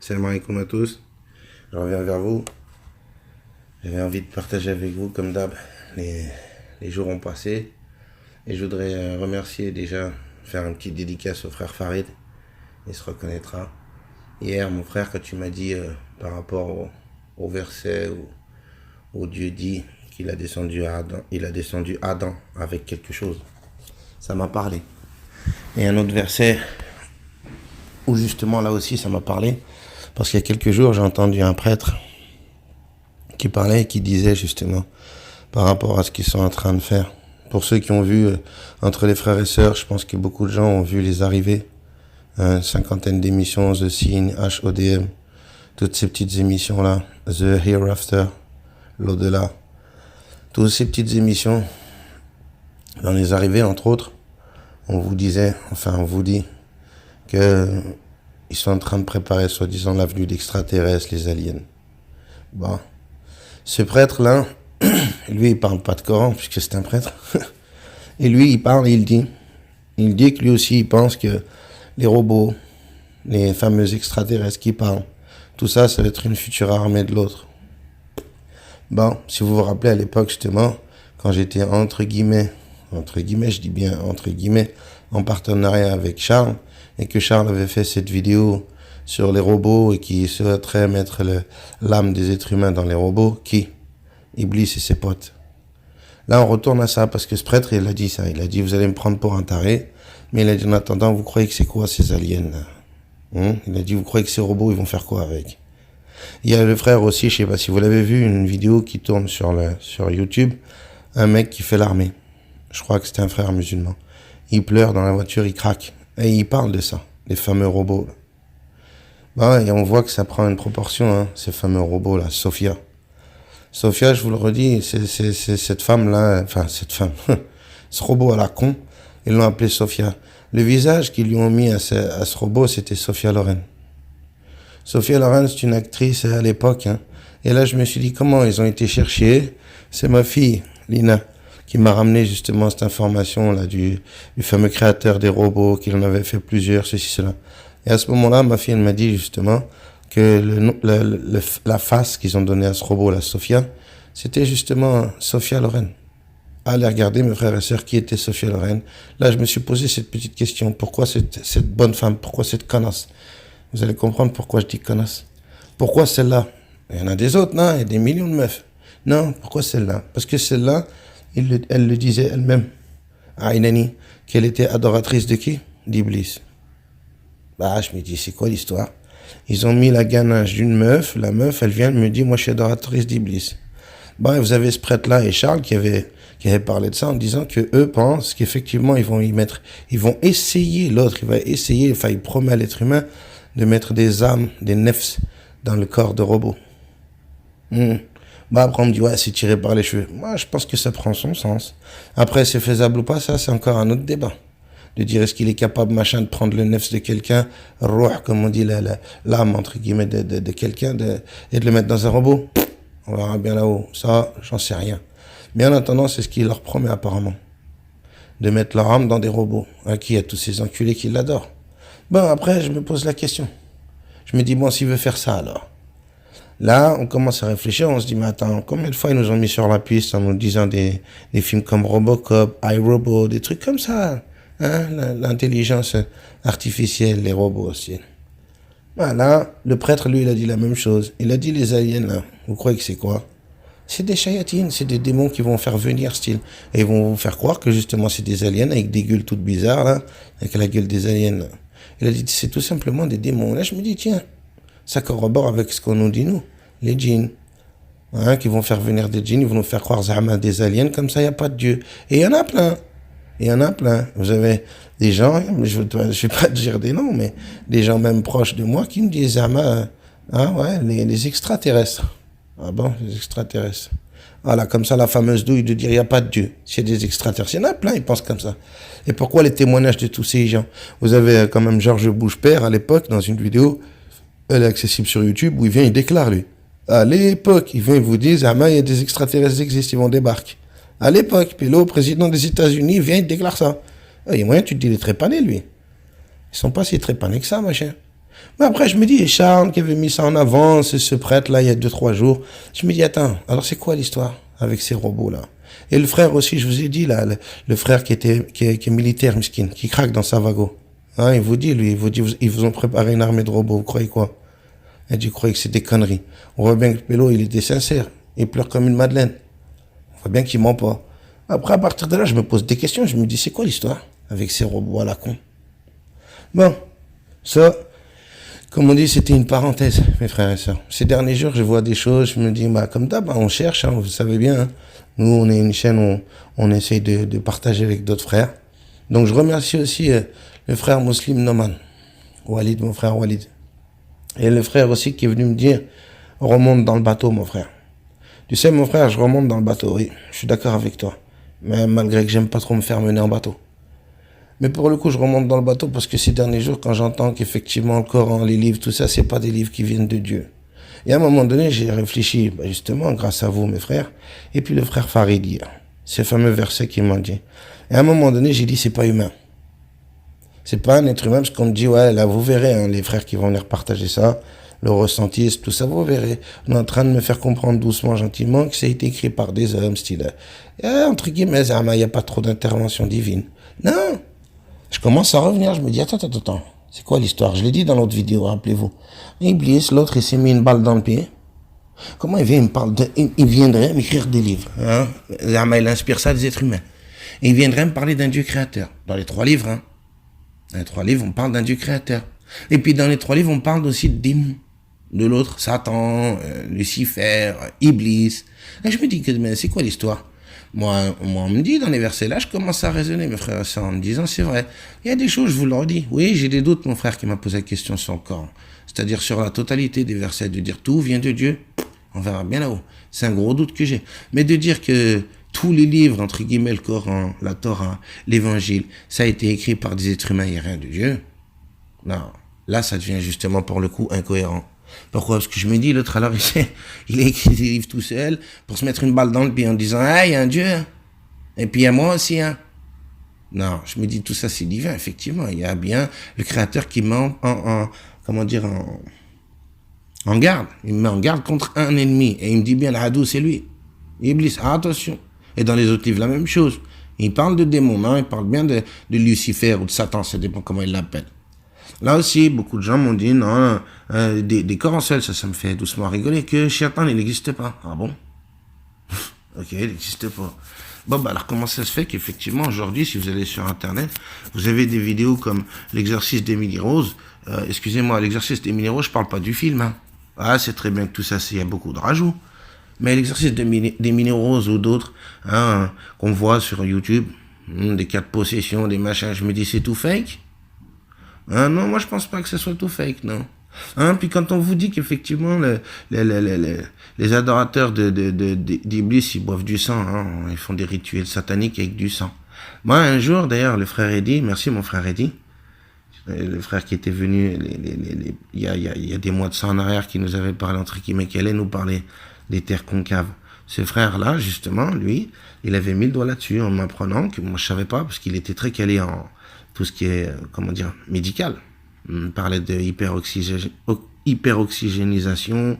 Salam alaikum à tous. Je reviens vers vous. J'avais envie de partager avec vous, comme d'hab, les jours ont passé. Et je voudrais remercier déjà, faire une petite dédicace au frère Farid. Il se reconnaîtra. Hier, mon frère, quand tu m'as dit par rapport au verset où Dieu dit qu'il a descendu à Adam, il a descendu Adam avec quelque chose, ça m'a parlé. Et un autre verset où justement là aussi ça m'a parlé, parce qu'il y a quelques jours j'ai entendu un prêtre qui parlait et qui disait justement par rapport à ce qu'ils sont en train de faire. Pour ceux qui ont vu entre les frères et sœurs, je pense que beaucoup de gens ont vu les arrivées, une cinquantaine d'émissions, The Scene, HODM, toutes ces petites émissions là, The Hereafter, l'au-delà, toutes ces petites émissions. Dans les arrivées entre autres, on vous disait, enfin on vous dit que ils sont en train de préparer soi-disant la venue d'extraterrestres, les aliens. Bon, ce prêtre-là, lui il parle pas de Coran puisque c'est un prêtre. Et lui il parle et il dit que lui aussi il pense que les robots, les fameux extraterrestres qui parlent, tout ça, ça va être une future armée de l'autre. Bon, si vous vous rappelez à l'époque justement, quand j'étais entre guillemets, je dis bien entre guillemets, en partenariat avec Charles, et que Charles avait fait cette vidéo sur les robots et qui souhaiterait mettre l'âme des êtres humains dans les robots, qui Iblis et ses potes. Là, on retourne à ça, parce que ce prêtre, il a dit ça. Il a dit, vous allez me prendre pour un taré, mais il a dit, en attendant, vous croyez que c'est quoi ces aliens là Il a dit, vous croyez que ces robots, ils vont faire quoi avec? Il y a le frère aussi, je sais pas si vous l'avez vu, une vidéo qui tourne sur YouTube, un mec qui fait l'armée. Je crois que c'était un frère musulman. Il pleure dans la voiture, il craque. Et il parle de ça, les fameux robots. Bah ouais, et on voit que ça prend une proportion, hein, ces fameux robots là, Sophia. Sophia, je vous le redis, c'est cette femme-là, enfin cette femme, ce robot à la con, ils l'ont appelé Sophia. Le visage qu'ils lui ont mis à ce robot, c'était Sophia Loren. Sophia Loren, c'est une actrice à l'époque, hein. Et là, je me suis dit, comment ils ont été chercher? C'est ma fille, Lina, qui m'a ramené justement cette information-là du fameux créateur des robots, qu'il en avait fait plusieurs, ceci, cela. Et à ce moment-là, ma fille, elle m'a dit justement que la face qu'ils ont donnée à ce robot, la Sophia, c'était justement Sophia Loren. Allez regarder, mes frères et sœurs, qui était Sophia Loren. Là, je me suis posé cette petite question. Pourquoi cette bonne femme? Pourquoi cette connasse? Vous allez comprendre pourquoi je dis connasse. Pourquoi celle-là? Il y en a des autres, non? Il y a des millions de meufs. Non, pourquoi celle-là? Parce que celle-là, elle le disait elle-même, à Inani, qu'elle était adoratrice de qui? D'Iblis. Bah, je me dis, c'est quoi l'histoire? Ils ont mis la ganache d'une meuf, la meuf, elle vient, elle me dit, moi, je suis adoratrice d'Iblis. Bah, vous avez ce prêtre-là et Charles qui avait parlé de ça en disant que eux pensent qu'effectivement, ils vont essayer, l'autre, il va essayer, enfin, il promet à l'être humain de mettre des âmes, des nefs dans le corps de robots. Bah après on me dit ouais c'est tiré par les cheveux. Moi je pense que ça prend son sens. Après c'est faisable ou pas, ça c'est encore un autre débat. De dire est-ce qu'il est capable machin de prendre le nefs de quelqu'un, roh comme on dit l'âme entre guillemets de quelqu'un et de le mettre dans un robot. On verra bien là-haut. Ça j'en sais rien. Mais en attendant c'est ce qu'il leur promet apparemment. De mettre leur âme dans des robots. Hein, qui a tous ces enculés qui l'adorent. Bon après je me pose la question. Je me dis bon s'il veut faire ça alors. Là, on commence à réfléchir, on se dit, mais attends, combien de fois ils nous ont mis sur la piste en nous disant des films comme Robocop, iRobot, des trucs comme ça, hein, l'intelligence artificielle, les robots aussi. Voilà, le prêtre, lui, il a dit la même chose. Il a dit, les aliens, là, vous croyez que c'est quoi? C'est des chayatines, c'est des démons qui vont faire venir, style. Et ils vont vous faire croire que, justement, c'est des aliens avec des gueules toutes bizarres, là, avec la gueule des aliens, là. Il a dit, c'est tout simplement des démons. Là, je me dis, tiens, ça corrobore avec ce qu'on nous dit, nous, les djinns, hein, qui vont faire venir des djinns, ils vont nous faire croire Zahma des aliens, comme ça, il n'y a pas de Dieu. Et il y en a plein. Vous avez des gens, je ne vais pas dire des noms, mais des gens même proches de moi qui me disent Zahma, hein, ouais, les extraterrestres. Ah bon, les extraterrestres. Voilà, comme ça, la fameuse douille de dire il n'y a pas de Dieu. C'est des extraterrestres. Il y en a plein, ils pensent comme ça. Et pourquoi les témoignages de tous ces gens? Vous avez quand même Georges Bush père à l'époque, dans une vidéo, elle est accessible sur YouTube, où il vient, il déclare, lui. À l'époque, il vient, il vous dit, ah, il y a des extraterrestres qui existent, ils vont débarquer. À l'époque, puis là, le président des États-Unis vient, il déclare ça. Il y a moyen, tu te dis, il est trépané, lui. Ils sont pas si trépanés que ça, machin. Mais après, je me dis, Charles qui avait mis ça en avant, c'est ce prêtre-là, il y a 2-3 jours. Je me dis, attends, alors c'est quoi l'histoire avec ces robots-là? Et le frère aussi, je vous ai dit, là, le frère qui est militaire, miskin, qui craque dans sa wago. Hein, il vous dit, ils vous ont préparé une armée de robots, vous croyez quoi? Il dit, vous croyez que c'est des conneries. On voit bien que Pélo, il était sincère. Il pleure comme une madeleine. On voit bien qu'il ment pas. Après, à partir de là, je me pose des questions. Je me dis, c'est quoi l'histoire avec ces robots à la con? Bon, ça, comme on dit, c'était une parenthèse, mes frères et sœurs. Ces derniers jours, je vois des choses, je me dis, bah, comme d'hab, on cherche, hein, vous savez bien. Hein. Nous, on est une chaîne où on essaye de partager avec d'autres frères. Donc, je remercie aussi le frère Muslim Noman, Walid, mon frère Walid. Et le frère aussi qui est venu me dire, remonte dans le bateau, mon frère. Tu sais, mon frère, je remonte dans le bateau, oui, je suis d'accord avec toi. Mais malgré que j'aime pas trop me faire mener en bateau. Mais pour le coup, je remonte dans le bateau parce que ces derniers jours, quand j'entends qu'effectivement le Coran, les livres, tout ça, c'est pas des livres qui viennent de Dieu. Et à un moment donné, j'ai réfléchi, justement, grâce à vous, mes frères, et puis le frère Faridi, ces fameux versets qu'il m'a dit. Et à un moment donné, j'ai dit, c'est pas humain. C'est pas un être humain, parce qu'on me dit, ouais, là, vous verrez, hein, les frères qui vont venir partager ça, le ressenti, tout ça, vous verrez. On est en train de me faire comprendre doucement, gentiment, que ça a été écrit par des hommes, style, entre guillemets, il n'y a pas trop d'intervention divine. Non! Je commence à revenir, je me dis, attends, c'est quoi l'histoire? Je l'ai dit dans l'autre vidéo, rappelez-vous. Iblis, l'autre, il s'est mis une balle dans le pied. Comment il viendrait m'écrire des livres, hein? Il inspire ça des êtres humains. Et il viendrait me parler d'un Dieu créateur. Dans les 3 livres, hein. Dans les 3 livres, on parle d'un Dieu créateur. Et puis dans les 3 livres, on parle aussi de démons. De l'autre, Satan, Lucifer, Iblis. Et je me dis, mais c'est quoi l'histoire? Moi, on me dit dans les versets là, je commence à raisonner, mes frères et sœurs, en me disant, c'est vrai. Il y a des choses, je vous le redis. Oui, j'ai des doutes, mon frère qui m'a posé la question sur le Coran. C'est-à-dire sur la totalité des versets, de dire tout vient de Dieu. On verra bien là-haut. C'est un gros doute que j'ai. Mais de dire que tous les livres, entre guillemets, le Coran, la Torah, l'Évangile, ça a été écrit par des êtres humains, il n'y a rien de Dieu. Non. Là, ça devient justement, pour le coup, incohérent. Pourquoi? Parce que je me dis, l'autre, alors, il a écrit des livres tout seul pour se mettre une balle dans le pied en disant, ah, il y a un Dieu, hein. Et puis il y a moi aussi, hein. Non, je me dis, tout ça, c'est divin, effectivement. Il y a bien le Créateur qui met en garde. Il me met en garde contre un ennemi. Et il me dit bien, l'adou, c'est lui. Iblis, attention. Et dans les autres livres, la même chose. Il parle de démons, non? Il parle bien de Lucifer ou de Satan, ça dépend comment il l'appelle. Là aussi, beaucoup de gens m'ont dit, non, des corps en seul, ça me fait doucement rigoler, que Shaitan, il n'existe pas. Ah bon? Ok, il n'existe pas. Bon, bah alors comment ça se fait qu'effectivement, aujourd'hui, si vous allez sur Internet, vous avez des vidéos comme l'exercice d'Emily Rose. Excusez-moi, l'exercice d'Emily Rose, je parle pas du film. Hein. Ah, c'est très bien que tout ça, il y a beaucoup de rajouts. Mais l'exercice d'Emily Rose ou d'autres, hein, qu'on voit sur YouTube, des cas de possession, des machins, je me dis, c'est tout fake. Hein, non, moi je pense pas que ce soit tout fake, non. Hein, puis quand on vous dit qu'effectivement les adorateurs d'Iblis, ils boivent du sang, hein, ils font des rituels sataniques avec du sang. Moi un jour d'ailleurs, le frère Eddy, merci mon frère Eddy, le frère qui était venu il y a des mois de ça en arrière, qui nous avait parlé entre guillemets, qui allait nous parler des terres concaves. Ce frère-là, justement, lui, il avait mis le doigt là-dessus en m'apprenant, que moi je savais pas, parce qu'il était très calé en tout ce qui est, médical. On parlait de hyperoxygénisation,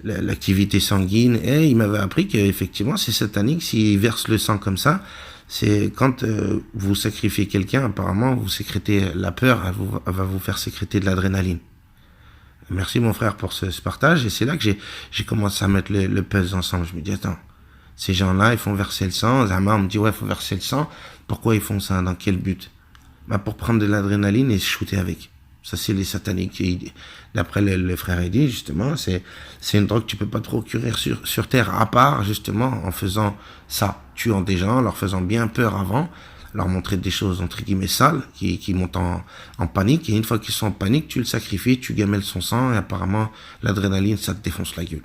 l'activité sanguine, et il m'avait appris qu'effectivement, c'est satanique, s'il verse le sang comme ça, c'est quand vous sacrifiez quelqu'un, apparemment, vous sécrétez la peur, elle va vous faire sécréter de l'adrénaline. Merci mon frère pour ce partage, et c'est là que j'ai commencé à mettre le puzzle ensemble. Je me dis, attends, ces gens-là, ils font verser le sang. Zama, on me dit, ouais, il faut verser le sang. Pourquoi ils font ça? Dans quel but? Bah, pour prendre de l'adrénaline et se shooter avec. Ça, c'est les sataniques. D'après le frère Eddy, justement, c'est une drogue que tu peux pas te procurer sur Terre, à part, justement, en faisant ça, tuant des gens, leur faisant bien peur avant, leur montrer des choses, entre guillemets, sales, qui montent en panique. Et une fois qu'ils sont en panique, tu le sacrifies, tu gamelles son sang, et apparemment, l'adrénaline, ça te défonce la gueule.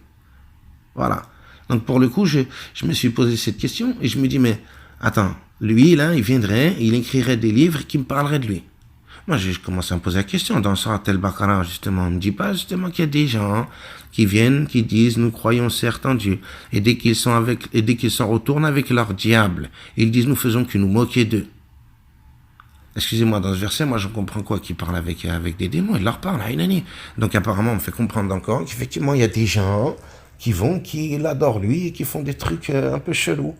Voilà. Donc pour le coup, je me suis posé cette question et je me dis, mais attends, lui là, il viendrait, il écrirait des livres qui me parleraient de lui. Moi, j'ai commencé à me poser la question. Dans Surat al-Baqarah, justement, on ne dit pas justement qu'il y a des gens qui viennent, qui disent, nous croyons certes en Dieu. Et dès qu'ils s'en retournent avec leur diable, ils disent, nous faisons que nous moquer d'eux. Excusez-moi, dans ce verset, moi je comprends quoi? Qu'il parle avec des démons, il leur parle, Haïnani. Donc apparemment, on me fait comprendre encore qu'effectivement, il y a des gens qui l'adorent lui et qui font des trucs un peu chelous.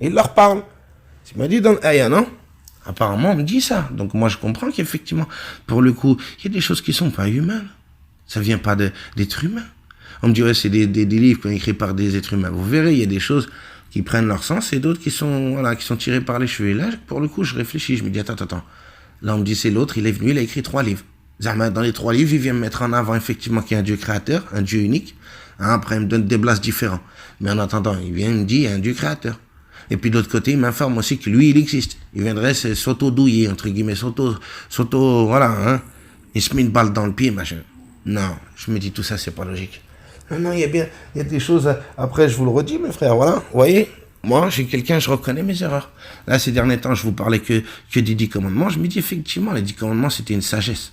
Et il leur parle. Tu m'as dit dans l'aya, non? Apparemment, on me dit ça. Donc moi je comprends qu'effectivement, pour le coup, il y a des choses qui sont pas humaines. Ça vient pas d'êtres humains. On me dirait c'est des livres écrits par des êtres humains. Vous verrez, il y a des choses qui prennent leur sens et d'autres qui sont tirées par les cheveux. Et là, pour le coup, je réfléchis, je me dis, attends. Là, on me dit, c'est l'autre, il est venu, il a écrit 3 livres. Dans les 3 livres, il vient me mettre en avant, effectivement, qu'il y a un Dieu créateur, un Dieu unique. Après, il me donne des blases différents. Mais en attendant, il vient me dire, il y a un Dieu créateur. Et puis, de l'autre côté, il m'informe aussi que lui, il existe. Il viendrait s'auto-douiller, entre guillemets, il se met une balle dans le pied, machin. Non, je me dis, tout ça, c'est pas logique. Non, il y a des choses, après je vous le redis mes frères, voilà, vous voyez, moi j'ai quelqu'un, je reconnais mes erreurs. Là ces derniers temps je vous parlais que des 10 commandements, je me dis effectivement les 10 commandements c'était une sagesse.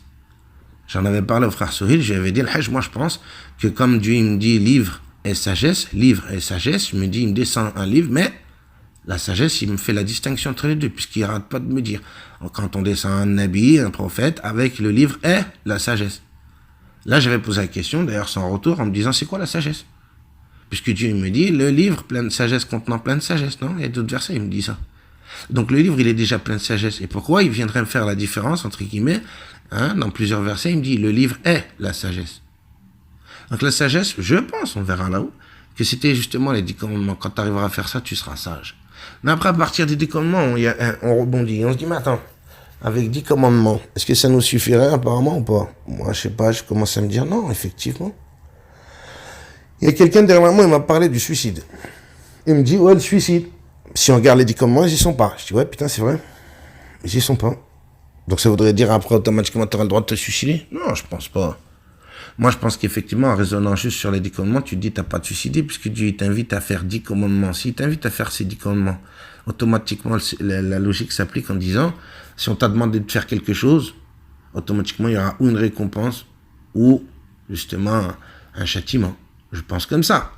J'en avais parlé au frère Sohil, j'avais dit, moi je pense que comme Dieu il me dit livre et sagesse, je me dis il me descend un livre, mais la sagesse il me fait la distinction entre les deux, puisqu'il n'arrête pas de me dire, quand on descend un nabi, un prophète, avec le livre et la sagesse. Là, j'avais posé la question, d'ailleurs sans retour, en me disant, c'est quoi la sagesse? Puisque Dieu me dit, le livre plein de sagesse contenant plein de sagesse, non? Il y a d'autres versets, il me dit ça. Donc le livre, il est déjà plein de sagesse. Et pourquoi il viendrait me faire la différence, entre guillemets, dans plusieurs versets, il me dit, le livre est la sagesse. Donc la sagesse, je pense, on verra là-haut, que c'était justement les 10 commandements. Quand tu arriveras à faire ça, tu seras sage. Mais après, à partir des 10 commandements, on rebondit. On se dit, mais attends, avec 10 commandements, est-ce que ça nous suffirait apparemment ou pas? Moi, je sais pas, je commence à me dire non, effectivement. Il y a quelqu'un derrière moi, il m'a parlé du suicide. Il me dit, ouais, le suicide. Si on regarde les 10 commandements, ils y sont pas. Je dis, ouais, putain, c'est vrai. Ils y sont pas. Donc ça voudrait dire après, automatiquement, tu auras le droit de te suicider? Non, je pense pas. Moi, je pense qu'effectivement, en raisonnant juste sur les 10 commandements, tu te dis, t'as pas de suicider, puisque Dieu t'invite à faire 10 commandements. S'il t'invite à faire ces 10 commandements, automatiquement, la logique s'applique en disant, si on t'a demandé de faire quelque chose, automatiquement, il y aura ou une récompense, ou, justement, un châtiment. Je pense comme ça.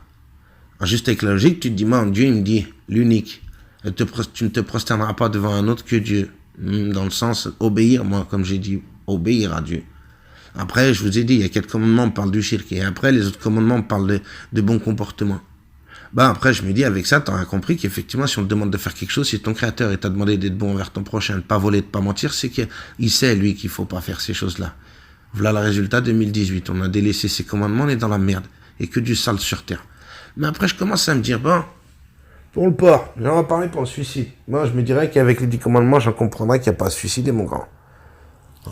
Alors, juste avec la logique, tu te dis, moi, Dieu, il me dit, l'unique. Tu ne te prosterneras pas devant un autre que Dieu. Dans le sens, obéir, moi, comme j'ai dit, obéir à Dieu. Après, je vous ai dit, il y a 4 commandements, on parle du shirk. Et après, les autres commandements, on parle de bon comportement. Après, je me dis, avec ça, tu auras compris qu'effectivement, si on te demande de faire quelque chose, si ton créateur t'a demandé d'être bon envers ton prochain, de ne pas voler, de ne pas mentir, c'est qu'il sait, lui, qu'il ne faut pas faire ces choses-là. Voilà le résultat 2018. On a délaissé ces commandements, on est dans la merde. Et que du sale sur terre. Mais après, je commence à me dire, pour le porc, j'en vais parler pour le suicide. Moi, je me dirais qu'avec les 10 commandements, j'en comprendrais qu'il n'y a pas à se suicider, mon grand.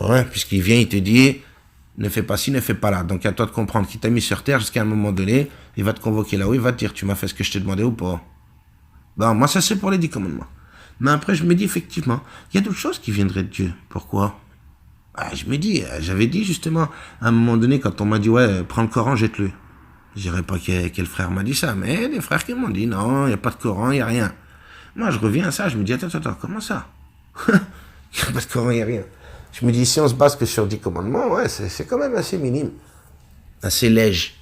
Ouais, puisqu'il vient, il te dit, ne fais pas ci, ne fais pas là. Donc, à toi de comprendre qu'il t'a mis sur terre jusqu'à un moment donné, il va te convoquer là-haut, il va te dire, tu m'as fait ce que je t'ai demandé ou pas? Moi, ça, c'est pour les 10 commandements. Mais après, je me dis, effectivement, il y a d'autres choses qui viendraient de Dieu. Pourquoi? Je me dis, j'avais dit justement, à un moment donné, quand on m'a dit, ouais, prends le Coran, jette-le. Je dirais pas quel frère m'a dit ça, mais il y a des frères qui m'ont dit, non, il n'y a pas de Coran, il n'y a rien. Moi, je reviens à ça, je me dis, attends, comment ça? Il n'y a pas de Coran, il n'y a rien. Je me dis, si on se base que sur 10 commandements, ouais, c'est quand même assez minime. Assez léger.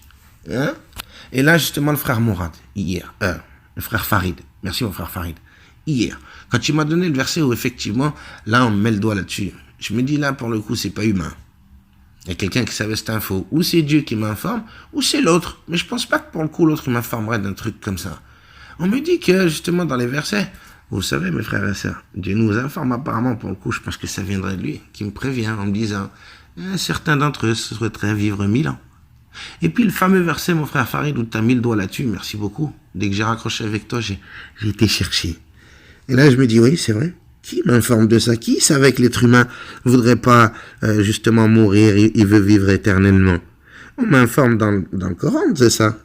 Hein? Et là, justement, le frère Mourad, hier, le frère Farid, merci mon frère Farid, hier, quand il m'a donné le verset où effectivement, là, on me met le doigt là-dessus, je me dis, là, pour le coup, c'est pas humain. Il y a quelqu'un qui savait cette info. Ou c'est Dieu qui m'informe, ou c'est l'autre. Mais je pense pas que pour le coup, l'autre, il m'informerait d'un truc comme ça. On me dit que, justement, dans les versets, vous savez, mes frères et sœurs, Dieu nous informe apparemment, pour le coup, je pense que ça viendrait de lui, qui me prévient en me disant, certains d'entre eux souhaiteraient vivre 1000 ans. Et puis le fameux verset, mon frère Farid, où tu as mis le doigt là-dessus, merci beaucoup. Dès que j'ai raccroché avec toi, j'ai été chercher. Et là, je me dis, oui, c'est vrai. Qui m'informe de ça? Qui savait que l'être humain ne voudrait pas justement mourir, il veut vivre éternellement? On m'informe dans le Coran, c'est ça.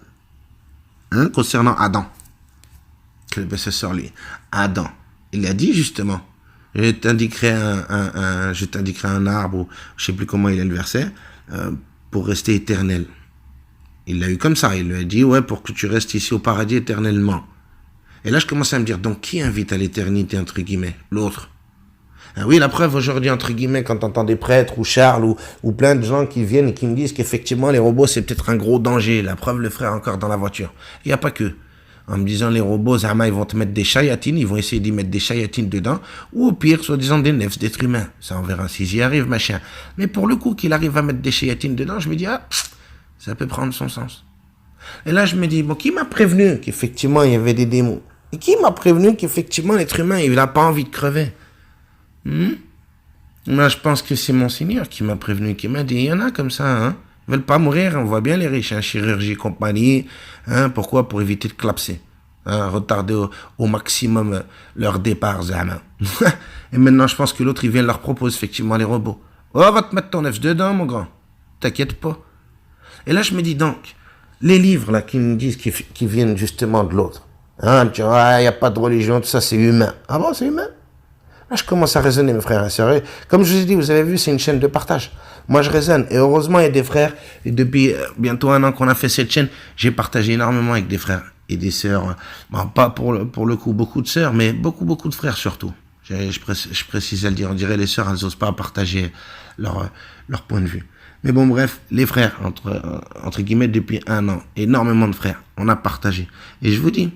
Concernant Adam. Que le sort lui. Adam. Il a dit justement, je t'indiquerai un arbre, ou je ne sais plus comment il est le verset, pour rester éternel. Il l'a eu comme ça, il lui a dit, ouais, pour que tu restes ici au paradis éternellement. Et là, je commence à me dire, donc, qui invite à l'éternité, entre guillemets? L'autre. Oui, la preuve aujourd'hui, entre guillemets, quand t'entends des prêtres ou Charles ou plein de gens qui viennent et qui me disent qu'effectivement, les robots, c'est peut-être un gros danger. La preuve, le frère encore dans la voiture. Il n'y a pas que. en me disant les robots, Zama, ils vont te mettre des chayatines, ils vont essayer d'y mettre des chayatines dedans, ou au pire, soi-disant des nefs, d'êtres humains. Ça, on verra si j'y arrive, machin. Mais pour le coup, qu'il arrive à mettre des chayatines dedans, je me dis, ah, ça peut prendre son sens. Et là, je me dis, bon, qui m'a prévenu qu'effectivement, il y avait des démons? Et qui m'a prévenu qu'effectivement, l'être humain, il n'a pas envie de crever? Moi, je pense que c'est mon Seigneur qui m'a prévenu, qui m'a dit, il y en a comme ça, hein. Ils veulent pas mourir, on voit bien les riches, hein, chirurgie, compagnie, hein, pourquoi? Pour éviter de clapser, hein, retarder au maximum leur départ, Zama. Et maintenant, je pense que l'autre, il vient leur propose effectivement les robots. Oh, va te mettre ton œuf dedans, mon grand. T'inquiète pas. Et là, je me dis donc, les livres, là, qui me disent qui viennent justement de l'autre, hein, tu vois, il n'y a pas de religion, tout ça, c'est humain. Ah bon, c'est humain? Là, je commence à raisonner, mes frères et sœurs. Comme je vous ai dit, vous avez vu, c'est une chaîne de partage. Moi, je raisonne. Et heureusement, il y a des frères. Et depuis bientôt 1 an qu'on a fait cette chaîne, j'ai partagé énormément avec des frères et des sœurs. Bon, pas pour le coup, beaucoup de sœurs, mais beaucoup de frères surtout. Je précise à le dire. On dirait les sœurs, elles n'osent pas partager leur point de vue. Mais bon, bref, les frères, entre guillemets, depuis 1 an, énormément de frères, on a partagé. Et je vous dis,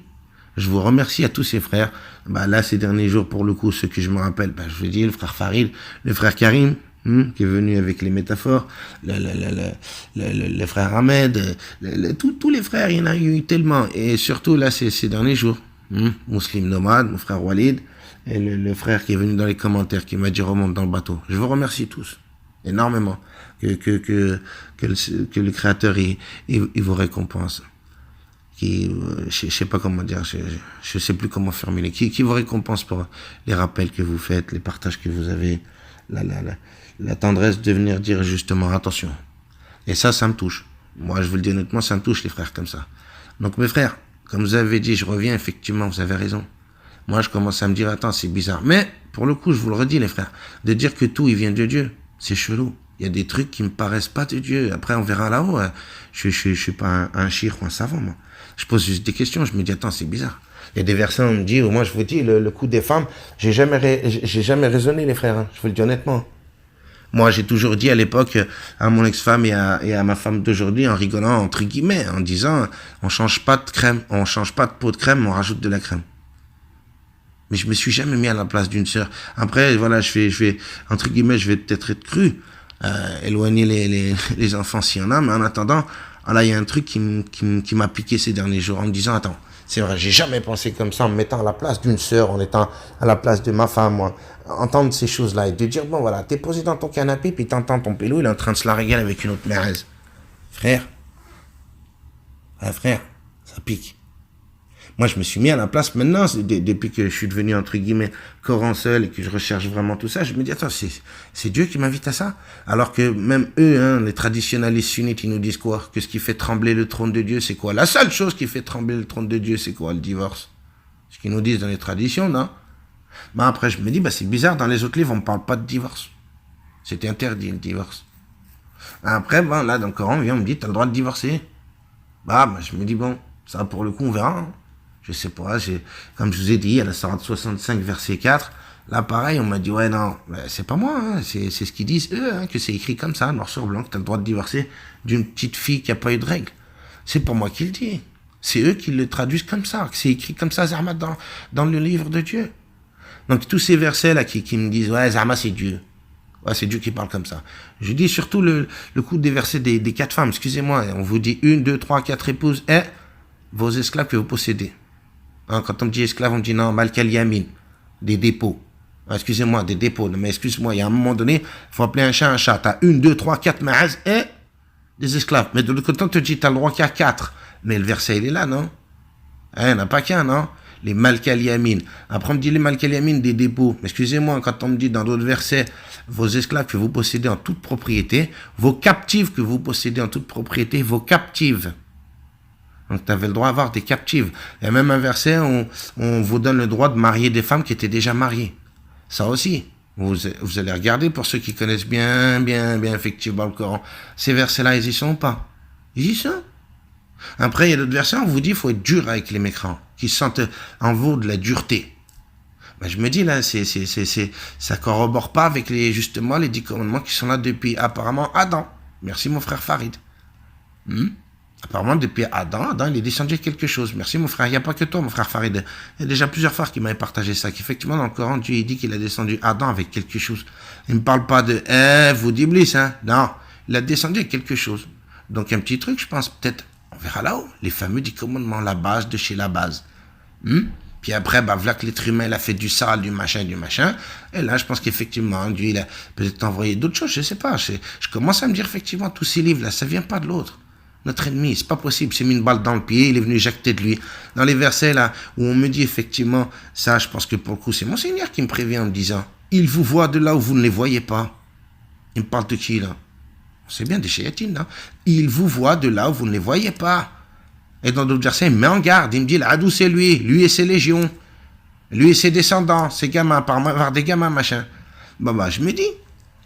je vous remercie à tous ces frères. Bah, là, ces derniers jours, pour le coup, ceux que je me rappelle, bah, je vous dis, le frère Farid, le frère Karim, qui est venu avec les métaphores, le frère Ahmed, tous les frères, il y en a eu tellement. Et surtout, là, ces derniers jours, Muslim Nomade, mon frère Walid, et le frère qui est venu dans les commentaires, qui m'a dit remonte dans le bateau. Je vous remercie tous, énormément, que le Créateur, il vous récompense. Je sais pas comment dire, je sais plus comment formuler, qui vous récompense pour les rappels que vous faites, les partages que vous avez, la tendresse de venir dire justement attention. Et ça me touche. Moi, je vous le dis honnêtement, ça me touche les frères comme ça. Donc mes frères, comme vous avez dit, je reviens, effectivement, vous avez raison. Moi, je commence à me dire, attends, c'est bizarre. Mais, pour le coup, je vous le redis les frères, de dire que tout, il vient de Dieu, c'est chelou. Il y a des trucs qui me paraissent pas de Dieu. Après, on verra là-haut. Je suis pas un chir ou un savant, moi. Je pose juste des questions. Je me dis, attends, c'est bizarre. Il y a des versets, on me dit, moi, je vous dis, le coup des femmes, j'ai jamais raisonné, les frères. Hein. Je vous le dis honnêtement. Moi, j'ai toujours dit à l'époque à mon ex-femme et à ma femme d'aujourd'hui, en rigolant, entre guillemets, en disant, on change pas de crème, on change pas de pot de crème, on rajoute de la crème. Mais je me suis jamais mis à la place d'une sœur. Après, voilà, je vais, entre guillemets, je vais peut-être être cru. Éloigner les enfants s'il y en a, mais en attendant, là, il y a un truc qui m'a piqué ces derniers jours en me disant, attends, c'est vrai, j'ai jamais pensé comme ça en me mettant à la place d'une sœur, en étant à la place de ma femme, moi, entendre ces choses-là et de dire, bon, voilà, t'es posé dans ton canapé, puis t'entends ton pélo, il est en train de se la régaler avec une autre mérèse. Frère, ça pique. Moi, je me suis mis à la place maintenant, depuis que je suis devenu, entre guillemets, Coran seul et que je recherche vraiment tout ça, je me dis, attends, c'est Dieu qui m'invite à ça. Alors que même eux, hein, les traditionalistes sunnites, ils nous disent quoi? Que ce qui fait trembler le trône de Dieu, c'est quoi? La seule chose qui fait trembler le trône de Dieu, c'est quoi? Le divorce. Ce qu'ils nous disent dans les traditions, non? Bah après, je me dis, c'est bizarre, dans les autres livres, on ne parle pas de divorce. C'était interdit, le divorce. Après, là, dans le Coran, on me dit, t'as le droit de divorcer. Je me dis, bon, ça, pour le coup, on verra, hein. Je sais pas, comme je vous ai dit, à la Sourate 65, verset 4, là, pareil, on m'a dit, ouais, non, c'est pas moi, hein, c'est ce qu'ils disent, eux, hein, que c'est écrit comme ça, noir sur blanc, que t'as le droit de divorcer d'une petite fille qui a pas eu de règles. C'est pas moi qui le dis. C'est eux qui le traduisent comme ça, que c'est écrit comme ça, Zama, dans le livre de Dieu. Donc, tous ces versets-là qui me disent, ouais, Zama, c'est Dieu. Ouais, c'est Dieu qui parle comme ça. Je dis surtout le coup des versets des 4 femmes, excusez-moi, on vous dit 1, 2, 3, 4 épouses et vos esclaves que vous possédez. Hein, quand on me dit esclave, on me dit non, Malkal Yamin, des dépôts. Excusez-moi, des dépôts. Mais excuse-moi, il y a un moment donné, il faut appeler un chat un chat. T'as 1, 2, 3, 4 ma'az et des esclaves. Mais de l'autre côté, on te dit, t'as le droit qu'il y a 4. Mais le verset, il est là, non? Il n'y en a pas qu'un, non? Les Malkal Yamin. Après, on me dit les Malkal Yamin, des dépôts. Mais excusez-moi, quand on me dit dans d'autres versets, vos esclaves que vous possédez en toute propriété, vos captives que vous possédez en toute propriété, vos captives. Donc, tu avais le droit d'avoir des captives. Il y a même un verset où on vous donne le droit de marier des femmes qui étaient déjà mariées. Ça aussi. Vous allez regarder pour ceux qui connaissent bien, effectivement, le Coran. Ces versets-là, ils y sont pas. Ils y sont. Après, il y a d'autres versets où on vous dit qu'il faut être dur avec les mécrans, qui sentent en vous de la dureté. Je me dis, là, ça corrobore pas avec justement les 10 commandements qui sont là depuis, apparemment, Adam. Merci, mon frère Farid. Apparemment, depuis Adam, il est descendu à quelque chose. Merci mon frère. Il n'y a pas que toi, mon frère Farid. Il y a déjà plusieurs frères qui m'avaient partagé ça. Qu'effectivement, dans le Coran, Dieu il dit qu'il a descendu Adam avec quelque chose. Il ne me parle pas de vous d'Iblis, hein. Non, il a descendu avec quelque chose. Donc, un petit truc, je pense, peut-être, on verra là-haut. Les fameux 10 commandements, la base de chez la base. Puis après, voilà que l'être humain, il a fait du sale, du machin. Et là, je pense qu'effectivement, Dieu, il a peut-être envoyé d'autres choses, je sais pas. Je commence à me dire, effectivement, tous ces livres-là, ça vient pas de l'autre. Notre ennemi, c'est pas possible, il s'est mis une balle dans le pied, il est venu éjecter de lui. Dans les versets là, où on me dit effectivement, ça, je pense que pour le coup, c'est mon Seigneur qui me prévient en me disant, il vous voit de là où vous ne les voyez pas. Il me parle de qui là? C'est bien des chéatines là. Il vous voit de là où vous ne les voyez pas. Et dans d'autres versets, il me met en garde, il me dit, l'Adou c'est lui et ses légions, lui et ses descendants, ses gamins, par avoir des gamins, machin. Je me dis,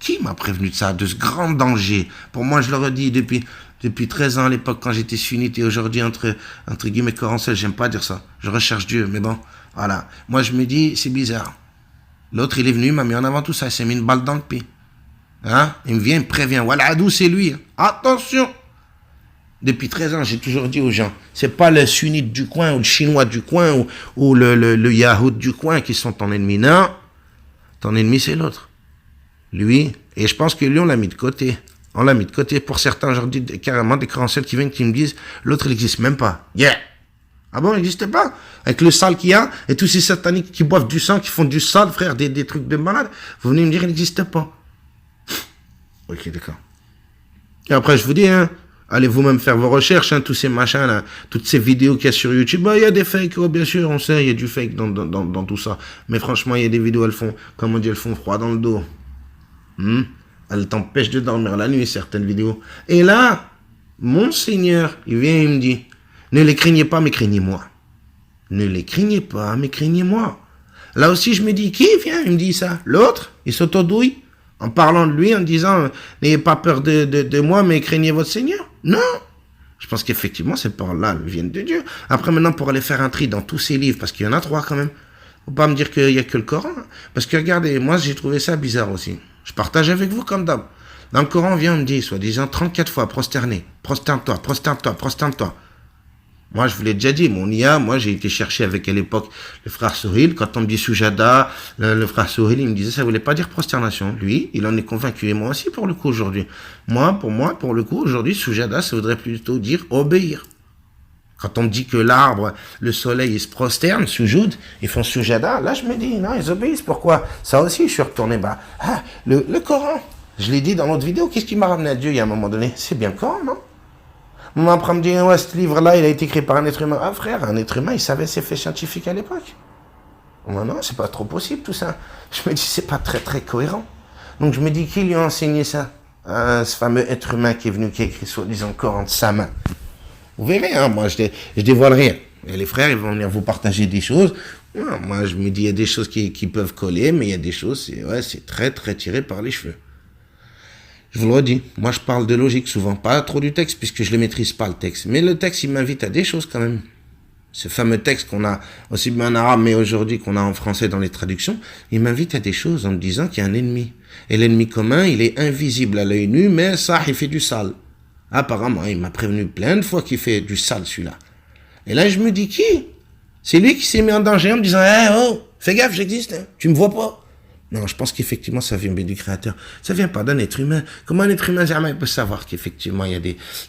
qui m'a prévenu de ça, de ce grand danger? Pour moi, je le redis depuis 13 ans à l'époque, quand j'étais sunnite, et aujourd'hui, entre guillemets, Coran seul, j'aime pas dire ça. Je recherche Dieu, mais bon, voilà. Moi, je me dis, c'est bizarre. L'autre, il est venu, il m'a mis en avant tout ça, il s'est mis une balle dans le pied. Hein? Il me vient, il me prévient. Voilà, Adou, c'est lui. Attention! Depuis 13 ans, j'ai toujours dit aux gens, c'est pas le sunnite du coin, ou le chinois du coin, ou le yahoud du coin qui sont ton ennemi. Non. Ton ennemi, c'est l'autre. Lui, et je pense que lui, on l'a mis de côté. On l'a mis de côté. Pour certains, aujourd'hui, carrément, des créanciers qui viennent, qui me disent, l'autre, il n'existe même pas. Yeah! Ah bon, il n'existe pas? Avec le sale qu'il y a, et tous ces sataniques qui boivent du sang, qui font du sale, frère, des trucs de malade, vous venez me dire, il n'existe pas. Ok, d'accord. Et après, je vous dis, allez vous-même faire vos recherches, tous ces machins-là, toutes ces vidéos qu'il y a sur YouTube. Il y a des fakes, bien sûr, on sait, il y a du fake dans tout ça. Mais franchement, il y a des vidéos, elles font, comme on dit, elles font froid dans le dos. Elles t'empêchent de dormir la nuit, certaines vidéos. Et là, mon Seigneur, il vient et il me dit, ne les craignez pas, mais craignez-moi. Ne les craignez pas, mais craignez-moi. Là aussi, je me dis, qui vient? Il me dit ça. L'autre, il s'autodouille en parlant de lui, en disant, n'ayez pas peur de moi, mais craignez votre Seigneur. Non. Je pense qu'effectivement, ces paroles-là viennent de Dieu. Après, maintenant, pour aller faire un tri dans tous ces livres, parce qu'il y en a 3 quand même, faut pas me dire qu'il y a que le Coran. Parce que regardez, moi, j'ai trouvé ça bizarre aussi. Je partage avec vous comme d'hab. Dans le Coran, on vient, on me dit, soi-disant, 34 fois, prosterné. Prosterne-toi, prosterne-toi, prosterne-toi. Moi, je vous l'ai déjà dit, mon IA, moi, j'ai été chercher avec, à l'époque, le frère Souril. Quand on me dit Soujada, le frère Souril, il me disait, ça voulait pas dire prosternation. Lui, il en est convaincu. Et moi aussi, pour le coup, aujourd'hui. Pour le coup, aujourd'hui, Soujada, ça voudrait plutôt dire obéir. Quand on me dit que l'arbre, le soleil, ils se prosternent, soujoud, ils font Soujada, là, je me dis, non, ils obéissent. Pourquoi? Ça aussi, je suis retourné, le Coran. Je l'ai dit dans l'autre vidéo, qu'est-ce qui m'a ramené à Dieu, il y a un moment donné? C'est bien le Coran, non? Mon après me dit, ouais, ce livre-là, il a été écrit par un être humain. Ah, frère, un être humain, il savait ses faits scientifiques à l'époque. Non, c'est pas trop possible, tout ça. Je me dis, c'est pas très, très cohérent. Donc, je me dis, qui lui a enseigné ça? Ce fameux être humain qui est venu, qui a écrit, soi-disant, le Coran de sa main. Vous verrez, moi, je dévoile rien. Et les frères, ils vont venir vous partager des choses. Moi, je me dis, il y a des choses qui peuvent coller, mais il y a des choses, c'est très, très tiré par les cheveux. Je vous le redis, moi je parle de logique souvent, pas trop du texte puisque je ne maîtrise pas le texte. Mais le texte, il m'invite à des choses quand même. Ce fameux texte qu'on a aussi bien en arabe, mais aujourd'hui qu'on a en français dans les traductions, il m'invite à des choses en me disant qu'il y a un ennemi. Et l'ennemi commun, il est invisible à l'œil nu, mais ça, il fait du sale. Apparemment, il m'a prévenu plein de fois qu'il fait du sale celui-là. Et là, je me dis, qui? C'est lui qui s'est mis en danger en me disant, fais gaffe, j'existe, tu me vois pas. Non, je pense qu'effectivement, ça vient du Créateur. Ça vient pas d'un être humain. Comment un être humain, jamais peut savoir qu'effectivement, il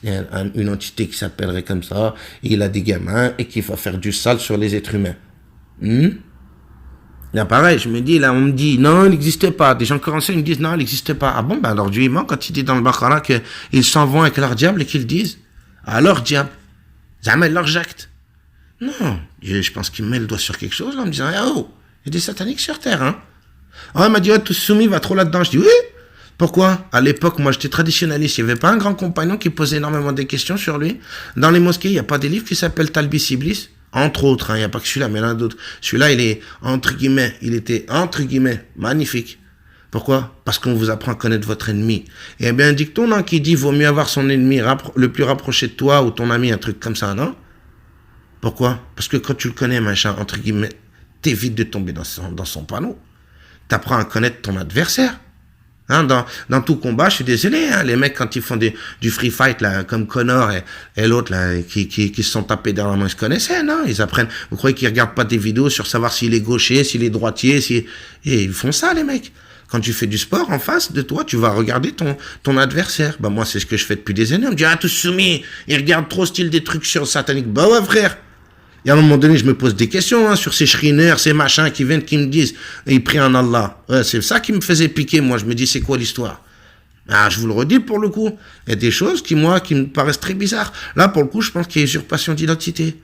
y a une entité qui s'appellerait comme ça, il a des gamins, et qu'il va faire du sale sur les êtres humains. Là, pareil, je me dis, là, on me dit, non, il n'existait pas. Des gens commencent, ils me disent, non, il n'existait pas. Ah bon, alors Dieu, il ment quand il dit dans le Baqara qu'ils s'en vont avec leur diable et qu'ils disent, à leur diable. Jamais leur jacte. Non, je pense qu'il me met le doigt sur quelque chose, là, en me disant, il y a des sataniques sur terre, hein. Ah, il m'a dit, tout soumis va trop là-dedans. Je dis, oui. Pourquoi? À l'époque, moi, j'étais traditionnaliste. Il n'y avait pas un grand compagnon qui posait énormément de questions sur lui. Dans les mosquées, il n'y a pas des livres qui s'appellent Talbis Iblis. Entre autres, il n'y a pas que celui-là, mais il y en a d'autres. Celui-là, il est, il était, magnifique. Pourquoi? Parce qu'on vous apprend à connaître votre ennemi. Et il y a bien un dicton, qui dit, vaut mieux avoir son ennemi le plus rapproché de toi ou ton ami, un truc comme ça, non? Pourquoi? Parce que quand tu le connais, machin, t'évites de tomber dans son panneau. T'apprends à connaître ton adversaire. Hein, dans tout combat, je suis désolé, hein, les mecs quand ils font du free fight là, comme Connor et l'autre là, qui se sont tapés dans la main, ils se connaissaient, non? Ils apprennent. Vous croyez qu'ils regardent pas des vidéos sur savoir s'il est gaucher, s'il est droitier, et ils font ça, les mecs. Quand tu fais du sport, en face de toi, tu vas regarder ton adversaire. Bah moi, c'est ce que je fais depuis des années. On me dit, ah, tous soumis, ils regardent trop style des trucs sur satanique. Bah ouais, frère. Et à un moment donné, je me pose des questions hein, sur ces shriners, ces machins qui viennent, qui me disent, et ils prient en Allah. Ouais, c'est ça qui me faisait piquer, moi. Je me dis, c'est quoi l'histoire? Ah, je vous le redis pour le coup. Il y a des choses qui me paraissent très bizarres. Là, pour le coup, je pense qu'il y a usurpation d'identité.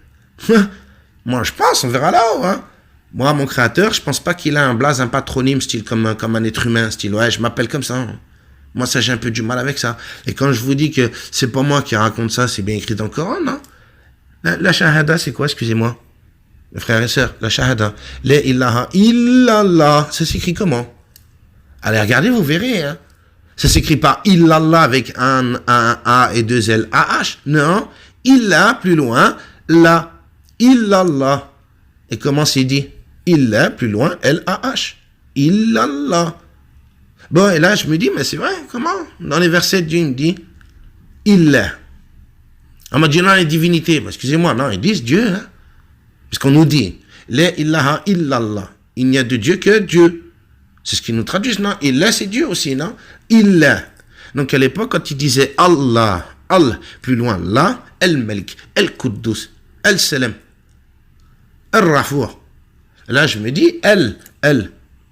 Moi, je pense, on verra là-haut. Hein. Moi, mon créateur, je pense pas qu'il a un blaze, un patronyme, style comme un être humain, style, ouais, je m'appelle comme ça. Hein. Moi, ça, j'ai un peu du mal avec ça. Et quand je vous dis que c'est pas moi qui raconte ça, c'est bien écrit dans le Coran, non? La shahada, c'est quoi, excusez-moi? Mes frères et sœurs, la shahada. La ilaha illallah. Ça s'écrit comment? Allez, regardez, vous verrez, hein. Ça s'écrit pas illallah avec un A et deux L, A-H. Non. Illa, plus loin, la. Illallah. Et comment c'est dit? Illa, plus loin, L-A-H. Illallah. Bon, et là, je me dis, mais c'est vrai, comment? Dans les versets, Dieu me dit, Illa. On m'a dit, non, les divinités. Excusez-moi, non, ils disent Dieu, hein. Parce qu'on nous dit, la ilaha illallah. Il n'y a de Dieu que Dieu. C'est ce qu'ils nous traduisent, non? Illa, c'est Dieu aussi, non? Illa. Donc, à l'époque, quand ils disaient Allah, Al, plus loin, la, El-Malik, El-Quddus, El-Salam, El-Rafour. Là, je me dis,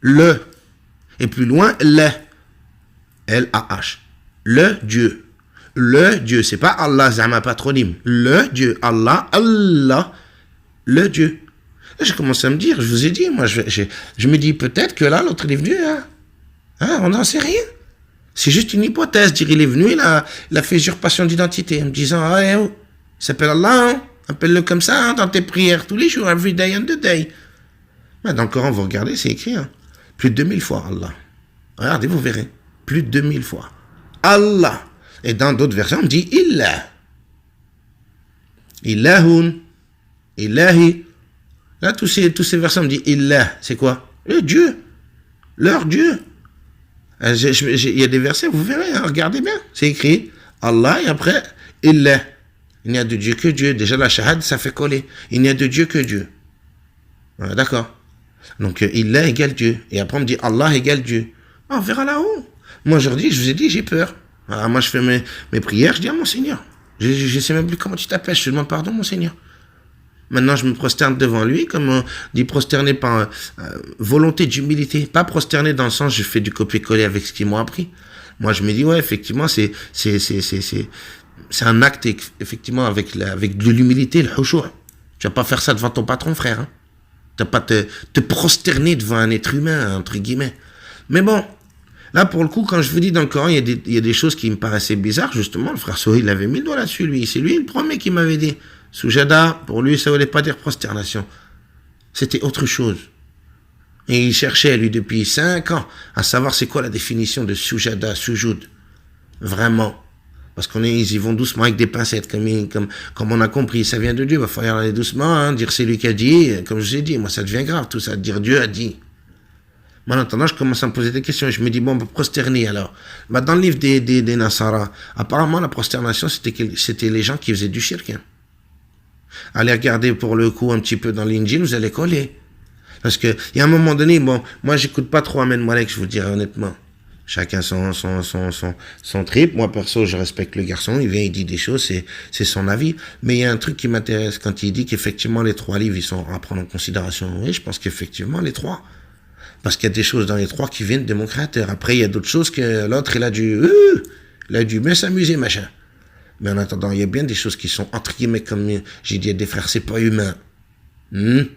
le. Et plus loin, le. L-A-H. Le Dieu. Le Dieu, c'est pas Allah, c'est un patronyme. Le Dieu, Allah, le Dieu. Là, j'ai commencé à me dire, je vous ai dit, moi, je me dis peut-être que là, l'autre, il est venu, hein. Hein, on n'en sait rien. C'est juste une hypothèse, dire il est venu, il a fait usurpation d'identité, en me disant, ah, il s'appelle Allah, hein. Appelle-le comme ça, hein, dans tes prières, tous les jours, every day and the day. Mais dans le Coran, vous regardez, c'est écrit, hein. Plus de 2000 fois, Allah. Regardez, vous verrez. Plus de 2000 fois. Allah. Et dans d'autres versions, on dit Illah. Illahun. Illahi. Là, tous ces versets, on dit Illah. C'est quoi? Le Dieu. Leur Dieu. Il y a des versets, vous verrez, hein, regardez bien. C'est écrit Allah et après Illah. Il n'y a de Dieu que Dieu. Déjà, la shahad, ça fait coller. Il n'y a de Dieu que Dieu. Ouais, d'accord. Donc, Illah égale Dieu. Et après, on me dit Allah égale Dieu. On verra là-haut. Moi, aujourd'hui, je vous ai dit, j'ai peur. Alors, moi, je fais mes prières, je dis à mon Seigneur. Je ne sais même plus comment tu t'appelles, je te demande pardon, mon Seigneur. Maintenant, je me prosterne devant lui, comme on dit prosterner par volonté d'humilité. Pas prosterner dans le sens, je fais du copier-coller avec ce qu'ils m'ont appris. Moi, je me dis, ouais, effectivement, c'est un acte, effectivement, avec de l'humilité, le hushu'. Tu vas pas faire ça devant ton patron, frère. Hein. Tu vas pas te prosterner devant un être humain, entre guillemets. Mais bon. Là, pour le coup, quand je vous dis dans le Coran, il y a des choses qui me paraissaient bizarres, justement. Le frère Sohi, il avait mis le doigt là-dessus, lui. C'est lui le premier qui m'avait dit. Soujada, pour lui, ça ne voulait pas dire prosternation. C'était autre chose. Et il cherchait, lui, depuis 5 ans, à savoir c'est quoi la définition de Soujada, Soujoud. Vraiment. Parce ils y vont doucement avec des pincettes, comme on a compris. Ça vient de Dieu, il va falloir aller doucement, hein, dire c'est lui qui a dit. Comme je vous ai dit, moi, ça devient grave, tout ça. Dire Dieu a dit. Moi, en attendant, je commence à me poser des questions et je me dis, bon, on va prosterner alors. Bah, dans le livre des Nasara, apparemment, la prosternation, c'était les gens qui faisaient du shirk. Hein. Allez regarder pour le coup un petit peu dans l'Injil, vous allez coller. Parce que, il y a un moment donné, bon, moi, j'écoute pas trop Amen Malek, je vous dirais honnêtement. Chacun son trip. Moi, perso, je respecte le garçon, il vient, il dit des choses, c'est son avis. Mais il y a un truc qui m'intéresse quand il dit qu'effectivement, les 3 livres, ils sont à prendre en considération. Oui, je pense qu'effectivement, les 3. Parce qu'il y a des choses dans les 3 qui viennent de mon créateur. Après, il y a d'autres choses que l'autre, il a dû bien s'amuser, machin. Mais en attendant, il y a bien des choses qui sont, entre guillemets, comme j'ai dit à des frères, c'est pas humain. Il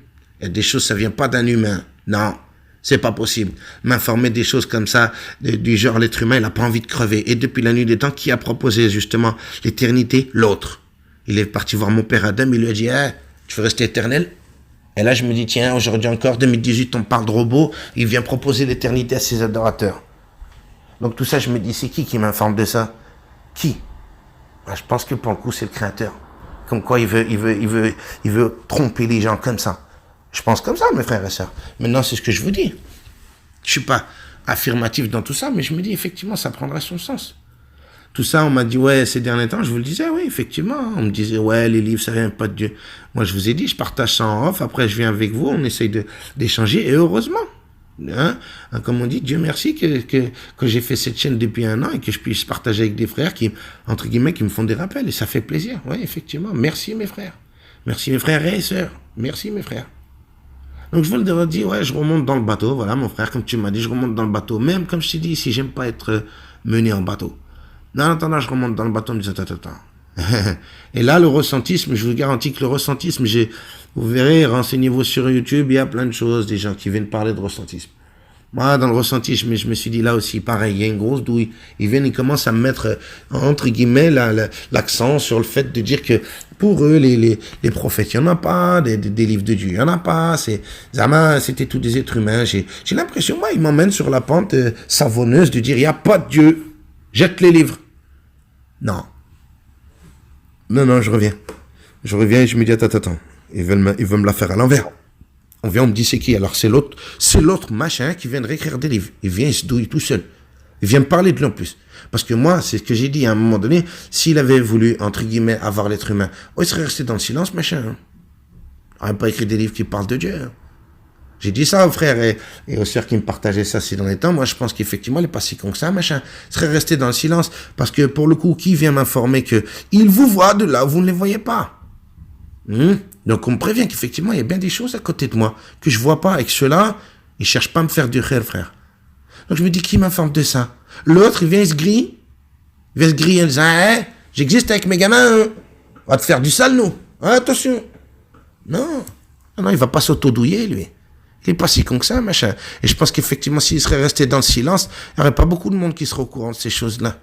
y a des choses, ça vient pas d'un humain. Non, c'est pas possible. M'informer des choses comme ça, du genre, l'être humain, il a pas envie de crever. Et depuis la nuit des temps, qui a proposé justement l'éternité? L'autre. Il est parti voir mon père Adam, il lui a dit, tu veux rester éternel? Et là, je me dis, tiens, aujourd'hui encore, 2018, on parle de robot, il vient proposer l'éternité à ses adorateurs. Donc tout ça, je me dis, c'est qui m'informe de ça? Qui? Je pense que pour le coup, c'est le créateur. Comme quoi, il veut tromper les gens comme ça. Je pense comme ça, mes frères et sœurs. Maintenant, c'est ce que je vous dis. Je suis pas affirmatif dans tout ça, mais je me dis, effectivement, ça prendrait son sens. Tout ça, on m'a dit, ouais, ces derniers temps, je vous le disais, oui, effectivement. On me disait, ouais, les livres, ça vient pas de Dieu. Moi, je vous ai dit, je partage ça en off, après, je viens avec vous, on essaye d'échanger, et heureusement. Hein? Comme on dit, Dieu merci que j'ai fait cette chaîne depuis 1 an et que je puisse partager avec des frères qui, entre guillemets, qui me font des rappels, et ça fait plaisir. Oui, effectivement. Merci, mes frères. Merci, mes frères et sœurs. Merci, mes frères. Donc, je vous le dis, ouais, je remonte dans le bateau. Voilà, mon frère, comme tu m'as dit, je remonte dans le bateau. Même, comme je t'ai dit, si j'aime pas être mené en bateau. En attendant, je remonte dans le bateau, en me disant, attends. Et là, le ressentisme, je vous garantis que le ressentisme, vous verrez, renseignez-vous sur YouTube, il y a plein de choses, des gens qui viennent parler de ressentisme. Moi, dans le ressentisme, je me suis dit là aussi, pareil, il y a une grosse douille. Ils commencent à me mettre, entre guillemets, l'accent sur le fait de dire que pour eux, les prophètes, il n'y en a pas, des livres de Dieu, il n'y en a pas, c'était tous des êtres humains. J'ai l'impression, moi, ils m'emmènent sur la pente savonneuse de dire, il n'y a pas de Dieu, jette les livres. Non, je reviens. Je reviens et je me dis, attends, ils veulent me la faire à l'envers. On vient, on me dit c'est qui? Alors c'est l'autre machin qui vient de réécrire des livres. Il vient, il se douille tout seul. Il vient me parler de lui en plus. Parce que moi, c'est ce que j'ai dit à un moment donné, s'il avait voulu, entre guillemets, avoir l'être humain, il serait resté dans le silence, machin. Hein. Il n'aurait pas écrit des livres qui parlent de Dieu. Hein. J'ai dit ça aux frères et aux sœurs qui me partageaient ça ces derniers temps. Moi, je pense qu'effectivement, il n'est pas si con que ça, machin. Il serait resté dans le silence. Parce que, pour le coup, qui vient m'informer que il vous voit de là où vous ne les voyez pas? Donc on me prévient qu'effectivement il y a bien des choses à côté de moi que je vois pas et que ceux-là, ils cherchent pas à me faire du khir, frère. Donc je me dis, qui m'informe de ça? L'autre, il vient, il se grille. Il vient se griller en disant, j'existe avec mes gamins, hein. On va te faire du sale, nous. Hein, attention. Non, il va pas s'autodouiller, lui. Il est pas si con que ça, machin. Et je pense qu'effectivement, s'il serait resté dans le silence, il n'y aurait pas beaucoup de monde qui serait au courant de ces choses-là.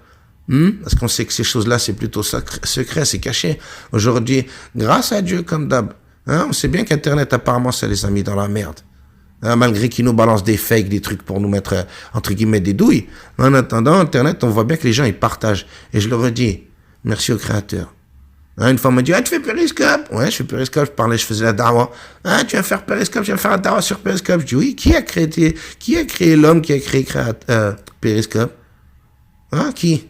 Parce qu'on sait que ces choses-là, c'est plutôt secret, c'est caché. Aujourd'hui, grâce à Dieu, comme d'hab, on sait bien qu'Internet, apparemment, ça les a mis dans la merde. Malgré qu'ils nous balancent des fakes, des trucs pour nous mettre, entre guillemets, des douilles. En attendant, Internet, on voit bien que les gens, ils partagent. Et je leur redis, merci au Créateur. Une fois, on m'a dit, tu fais Periscope? Ouais, je fais Periscope, je faisais la dawa. Tu vas faire Periscope, tu vas faire la dawa sur Periscope. Je dis, oui, qui a créé l'homme qui a créé Periscope? Qui?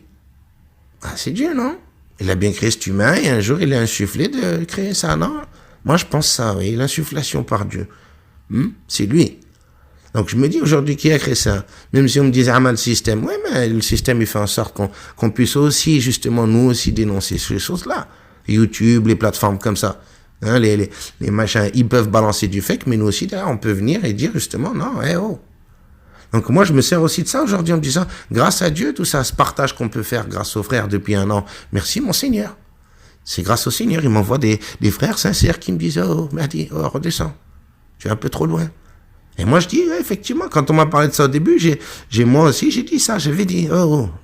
C'est Dieu, non? Il a bien créé cet humain et un jour il a insufflé de créer ça, non? Moi je pense ça, oui, l'insufflation par Dieu. C'est lui. Donc je me dis aujourd'hui, qui a créé ça? Même si on me disait, le système. Oui, mais le système il fait en sorte qu'on puisse aussi, justement, nous aussi dénoncer ces choses-là. YouTube, les plateformes comme ça. Les machins, ils peuvent balancer du fake, mais nous aussi, derrière, on peut venir et dire justement, non, Donc moi, je me sers aussi de ça aujourd'hui en me disant, grâce à Dieu, tout ça, ce partage qu'on peut faire grâce aux frères depuis 1 an. Merci, mon Seigneur. C'est grâce au Seigneur, il m'envoie des frères sincères qui me disent, Mahdi, redescends. Tu es un peu trop loin. Et moi, je dis, effectivement, quand on m'a parlé de ça au début, moi aussi, j'ai dit ça. J'avais dit,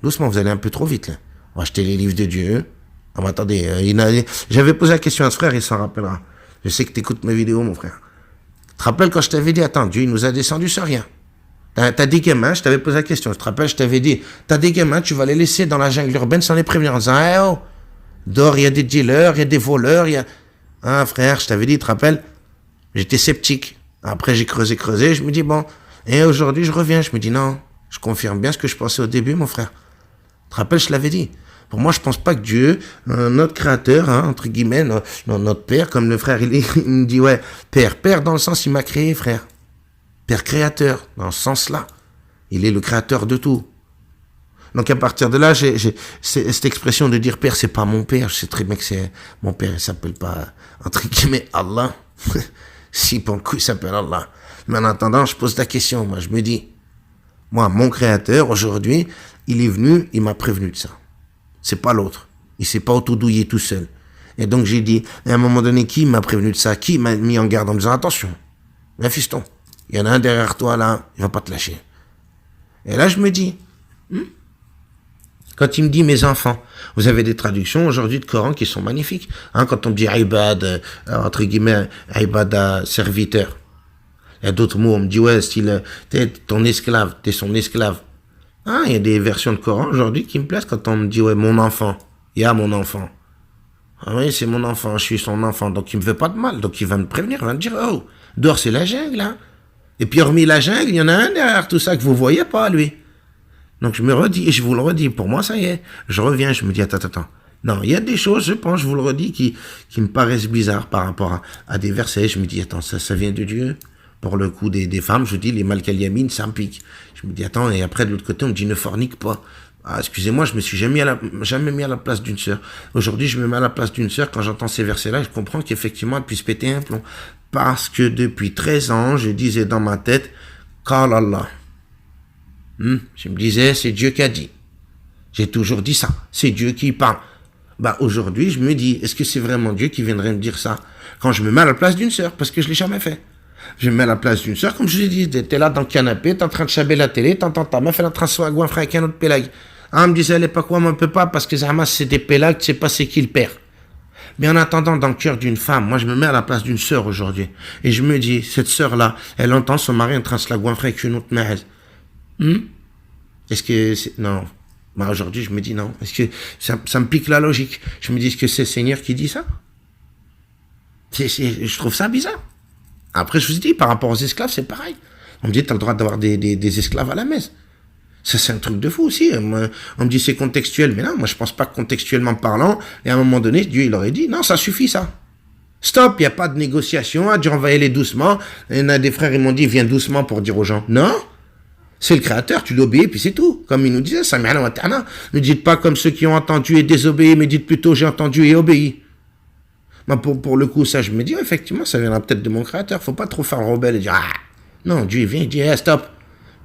doucement, vous allez un peu trop vite, là. On va acheter les livres de Dieu. Attendez, j'avais posé la question à ce frère, il s'en rappellera. Je sais que tu écoutes mes vidéos, mon frère. Tu te rappelles quand je t'avais dit, attends, Dieu, il nous a descendu sur rien. T'as des gamins, je t'avais posé la question, je te rappelle, je t'avais dit, t'as des gamins, tu vas les laisser dans la jungle urbaine sans les prévenir en disant, dehors, il y a des dealers, il y a des voleurs, il y a... frère, je t'avais dit, tu te rappelles, j'étais sceptique. Après, j'ai creusé, je me dis, bon, et aujourd'hui, je reviens, je me dis, non, je confirme bien ce que je pensais au début, mon frère. Tu te rappelles, je l'avais dit. Pour moi, je pense pas que Dieu, notre créateur, entre guillemets, notre père, comme le frère, il me dit, ouais, père dans le sens, il m'a créé, frère. Père créateur, dans ce sens-là. Il est le créateur de tout. Donc à partir de là, j'ai cette expression de dire père, c'est pas mon père. Je sais très bien que c'est mon père, il s'appelle pas, entre guillemets, Allah. Si, pour le coup, il s'appelle Allah. Mais en attendant, je pose la question. Moi, je me dis, moi, mon créateur, aujourd'hui, il est venu, il m'a prévenu de ça. C'est pas l'autre. Il s'est pas autodouillé tout seul. Et donc j'ai dit, à un moment donné, qui m'a prévenu de ça? Qui m'a mis en garde en me disant, attention, un fiston. Il y en a un derrière toi, là, il va pas te lâcher. Et là, je me dis, quand il me dit, mes enfants, vous avez des traductions aujourd'hui de Coran qui sont magnifiques. Quand on dit ibad, entre guillemets, ibad, serviteur. Il y a d'autres mots, on me dit, ouais, style, t'es ton esclave, t'es son esclave. Il y a des versions de Coran aujourd'hui qui me plaisent quand on me dit, ouais, mon enfant, il y a mon enfant. Oui, c'est mon enfant, je suis son enfant, donc il me veut pas de mal. Donc il va me prévenir, il va me dire, dehors c'est la jungle, là. Et puis hormis la jungle, il y en a un derrière tout ça que vous voyez pas, lui. Donc je me redis, et je vous le redis, pour moi ça y est, je reviens, je me dis attends. Non, il y a des choses, je pense, je vous le redis, qui me paraissent bizarres par rapport à des versets. Je me dis attends, ça vient de Dieu. Pour le coup des femmes, je vous dis, les malkaliamines, ça me pique. Je me dis attends, et après de l'autre côté, on me dit ne fornique pas. Ah, excusez-moi, je me suis jamais mis à la place d'une sœur. Aujourd'hui, je me mets à la place d'une sœur quand j'entends ces versets-là, je comprends qu'effectivement, elle puisse péter un plomb. Parce que depuis 13 ans, je disais dans ma tête, Qala Allah. Je me disais, c'est Dieu qui a dit. J'ai toujours dit ça. C'est Dieu qui parle. Bah, aujourd'hui, je me dis, est-ce que c'est vraiment Dieu qui viendrait me dire ça? Quand je me mets à la place d'une sœur, parce que je l'ai jamais fait. Je me mets à la place d'une sœur, comme je vous ai dit, t'es là dans le canapé, t'es en train de chaber la télé, t'entends ta meuf, elle est en train de se goinfrer avec un autre pélag. Ah, elle me disait, elle est pas quoi, mais on peut pas, parce que Zahma, c'est des pélags, tu sais pas c'est qui le père. Mais en attendant, dans le cœur d'une femme, moi je me mets à la place d'une sœur aujourd'hui. Et je me dis, cette sœur-là, elle entend son mari en train de se la goinfrer avec une autre mère. Est-ce que c'est... Non. Bah, aujourd'hui, je me dis non. Est-ce que ça me pique la logique? Je me dis, est-ce que c'est le Seigneur qui dit ça? Je trouve ça bizarre. Après, je vous ai dit, par rapport aux esclaves, c'est pareil. On me dit, t'as le droit d'avoir des esclaves à la messe. Ça, c'est un truc de fou aussi. On me dit, c'est contextuel. Mais non, moi, je pense pas que contextuellement parlant, et à un moment donné, Dieu, il aurait dit, non, ça suffit, ça. Stop, il n'y a pas de négociation. Ah, Dieu, on va y aller doucement. Et il y en a des frères, ils m'ont dit, viens doucement pour dire aux gens. Non. C'est le Créateur, tu l'obéis, puis c'est tout. Comme il nous disait, Sami'ana wa ta'ana. Ne dites pas comme ceux qui ont entendu et désobéi, mais dites plutôt, j'ai entendu et obéi. Mais pour le coup, ça, je me dis, effectivement, ça viendra peut-être de mon Créateur. Faut pas trop faire le rebelle et dire, ah, non, Dieu, il vient, il dit, hey, stop.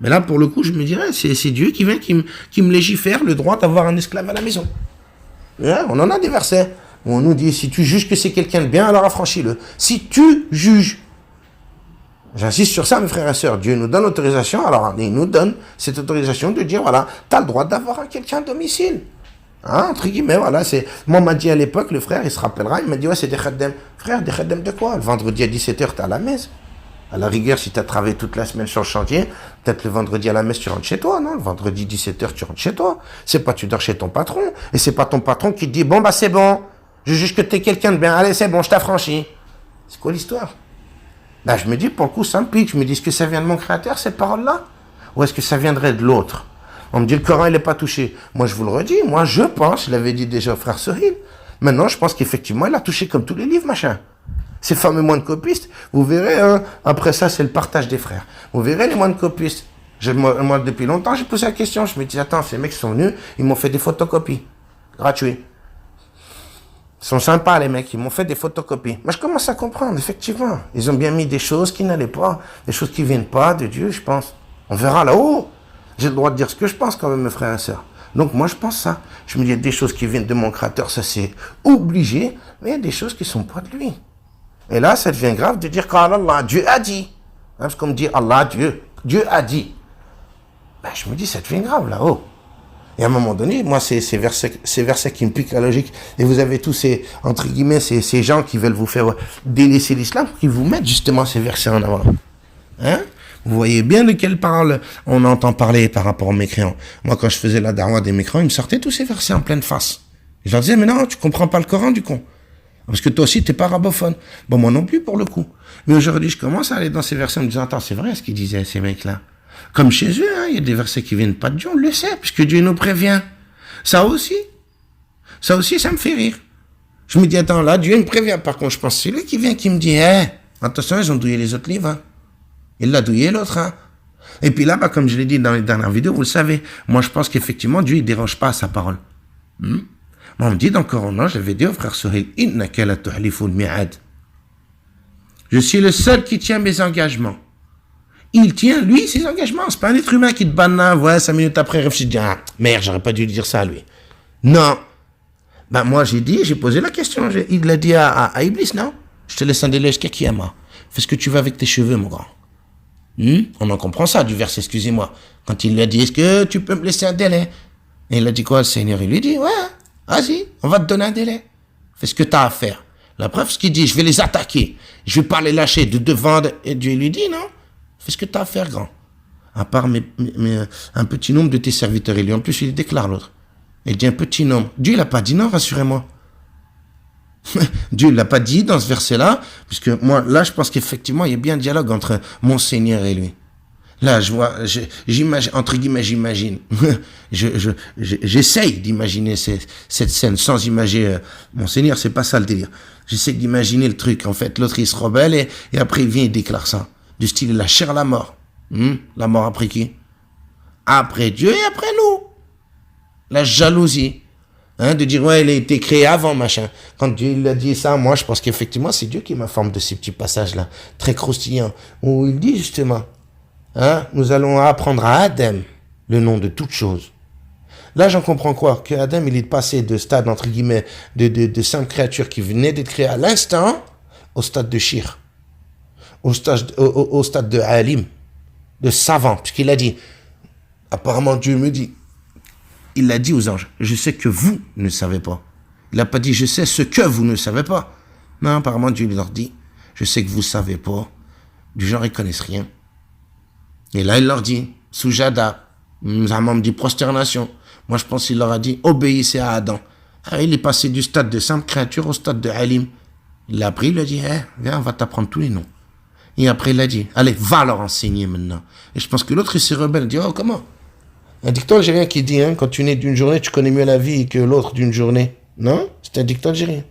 Mais là, pour le coup, je me dirais, c'est Dieu qui vient, qui me légifère le droit d'avoir un esclave à la maison. Ouais, on en a des versets où on nous dit, si tu juges que c'est quelqu'un de bien, alors affranchis-le. Si tu juges, j'insiste sur ça, mes frères et sœurs, Dieu nous donne l'autorisation, alors il nous donne cette autorisation de dire, voilà, tu as le droit d'avoir quelqu'un à domicile. Hein, entre guillemets, voilà, c'est... Moi, on m'a dit à l'époque, le frère, il se rappellera, il m'a dit, ouais, c'est des khaddam. Frère, des khaddam de quoi? Le vendredi à 17h, t'es à la messe. À la rigueur, si tu as travaillé toute la semaine sur le chantier, peut-être le vendredi à la messe, tu rentres chez toi, non? Le vendredi 17h, tu rentres chez toi. C'est pas tu dors chez ton patron. Et c'est pas ton patron qui te dit, bon, bah, c'est bon. Je juge que t'es quelqu'un de bien. Allez, c'est bon, je t'affranchis. C'est quoi l'histoire? Là, je me dis, pour le coup, ça me pique. Je me dis, est-ce que ça vient de mon Créateur, ces paroles-là? Ou est-ce que ça viendrait de l'autre? On me dit, le Coran, il n'est pas touché. Moi, je vous le redis. Moi, je pense, je l'avais dit déjà au frère Sohil. Maintenant, je pense qu'effectivement, il a touché comme tous les livres, machin. Ces fameux moines copistes, vous verrez, hein, après ça, c'est le partage des frères. Vous verrez les moines copistes. Moi, depuis longtemps, j'ai posé la question. Je me dis, attends, ces mecs sont venus, ils m'ont fait des photocopies. Gratuits. Ils sont sympas, les mecs, ils m'ont fait des photocopies. Moi, je commence à comprendre, effectivement. Ils ont bien mis des choses qui n'allaient pas, des choses qui ne viennent pas de Dieu, je pense. On verra là-haut. J'ai le droit de dire ce que je pense quand même, mes frères et sœurs. Donc, moi, je pense ça. Je me dis, il y a des choses qui viennent de mon Créateur, ça c'est obligé, mais il y a des choses qui ne sont pas de lui. Et là, ça devient grave de dire qu'Allah, Dieu a dit. Hein, parce qu'on me dit Allah, Dieu a dit. Ben, je me dis, ça devient grave là-haut. Et à un moment donné, moi, c'est ces versets qui me piquent la logique. Et vous avez tous ces, entre guillemets, ces gens qui veulent vous faire délaisser l'islam, qui vous mettent justement ces versets en avant. Hein? Vous voyez bien de quelle parole on entend parler par rapport aux mécréants. Moi, quand je faisais la darwa des mécréants, ils me sortaient tous ces versets en pleine face. Et je leur disais, mais non, tu comprends pas le Coran, du con. Parce que toi aussi, t'es pas arabophone. Bon, moi non plus, pour le coup. Mais aujourd'hui, je commence à aller dans ces versets en me disant, attends, c'est vrai ce qu'ils disaient, ces mecs-là. Comme chez eux, hein, il y a des versets qui viennent pas de Dieu, on le sait, puisque Dieu nous prévient. Ça aussi, ça me fait rire. Je me dis, attends, là, Dieu me prévient. Par contre, je pense que c'est lui qui vient, qui me dit, attention, ils ont douillé les autres livres. Hein. Il l'a douillé l'autre. Hein. Et puis là, comme je l'ai dit dans les dernières vidéos, vous le savez, moi je pense qu'effectivement, Dieu, il dérange pas à sa parole. On me dit dans le Coran, j'avais dit au frère Sohil, innaka la tuhliful mi'ad. Je suis le seul qui tient mes engagements. Il tient, lui, ses engagements. C'est pas un être humain qui te banane, ouais, 5 minutes après, réfléchit, dit, merde, j'aurais pas dû lui dire ça à lui. Non. Ben, moi, j'ai posé la question. Il l'a dit à Iblis, non? Je te laisse un délai jusqu'à Kiyama. Fais ce que tu veux avec tes cheveux, mon grand. On en comprend ça, du verset, excusez-moi. Quand il lui a dit, est-ce que tu peux me laisser un délai? Et il a dit quoi, le Seigneur? Il lui dit, ouais, vas-y, on va te donner un délai. Fais ce que tu as à faire. La preuve, ce qu'il dit, je vais les attaquer. Je vais pas les lâcher de devant. Et Dieu lui dit, non? Fais ce que tu as à faire, grand. À part un petit nombre de tes serviteurs. Et lui, en plus, il déclare l'autre. Il dit un petit nombre. Dieu, il n'a pas dit non, rassurez-moi. Dieu ne l'a pas dit dans ce verset-là, puisque moi, là, je pense qu'effectivement, il y a bien un dialogue entre mon Seigneur et lui. Là, je vois, j'imagine, entre guillemets, j'imagine. J'essaye d'imaginer cette scène sans imaginer mon Seigneur, c'est pas ça le délire. J'essaie d'imaginer le truc. En fait, l'autre, il se rebelle et après, il vient et déclare ça. Du style, la chair, la mort. La mort après qui? Après Dieu et après nous. La jalousie. De dire, ouais, il a été créé avant, machin. Quand Dieu il a dit ça, moi, je pense qu'effectivement, c'est Dieu qui m'informe de ces petits passages-là, très croustillants, où il dit justement, nous allons apprendre à Adam le nom de toute chose. Là, j'en comprends quoi? Que Adam, il est passé de stade, entre guillemets, de simple créature qui venait d'être créée à l'instant, au stade de Shir, au stade de Alim, de savant, puisqu'il a dit, apparemment Dieu me dit, il l'a dit aux anges, je sais que vous ne savez pas. Il n'a pas dit, je sais ce que vous ne savez pas. Non, apparemment Dieu leur dit, je sais que vous ne savez pas. Du genre, ils ne connaissent rien. Et là, il leur dit, Soujada, Zahman me dit prosternation. Moi, je pense qu'il leur a dit, obéissez à Adam. Il est passé du stade de simple créature au stade de Alim. Il l'a pris, il a dit, viens, on va t'apprendre tous les noms. Et après, il a dit, allez, va leur enseigner maintenant. Et je pense que l'autre, il s'est rebelle, il dit, oh, comment? Un dicton algérien qui dit, quand tu nais d'une journée, tu connais mieux la vie que l'autre d'une journée. Non? C'est un dicton algérien.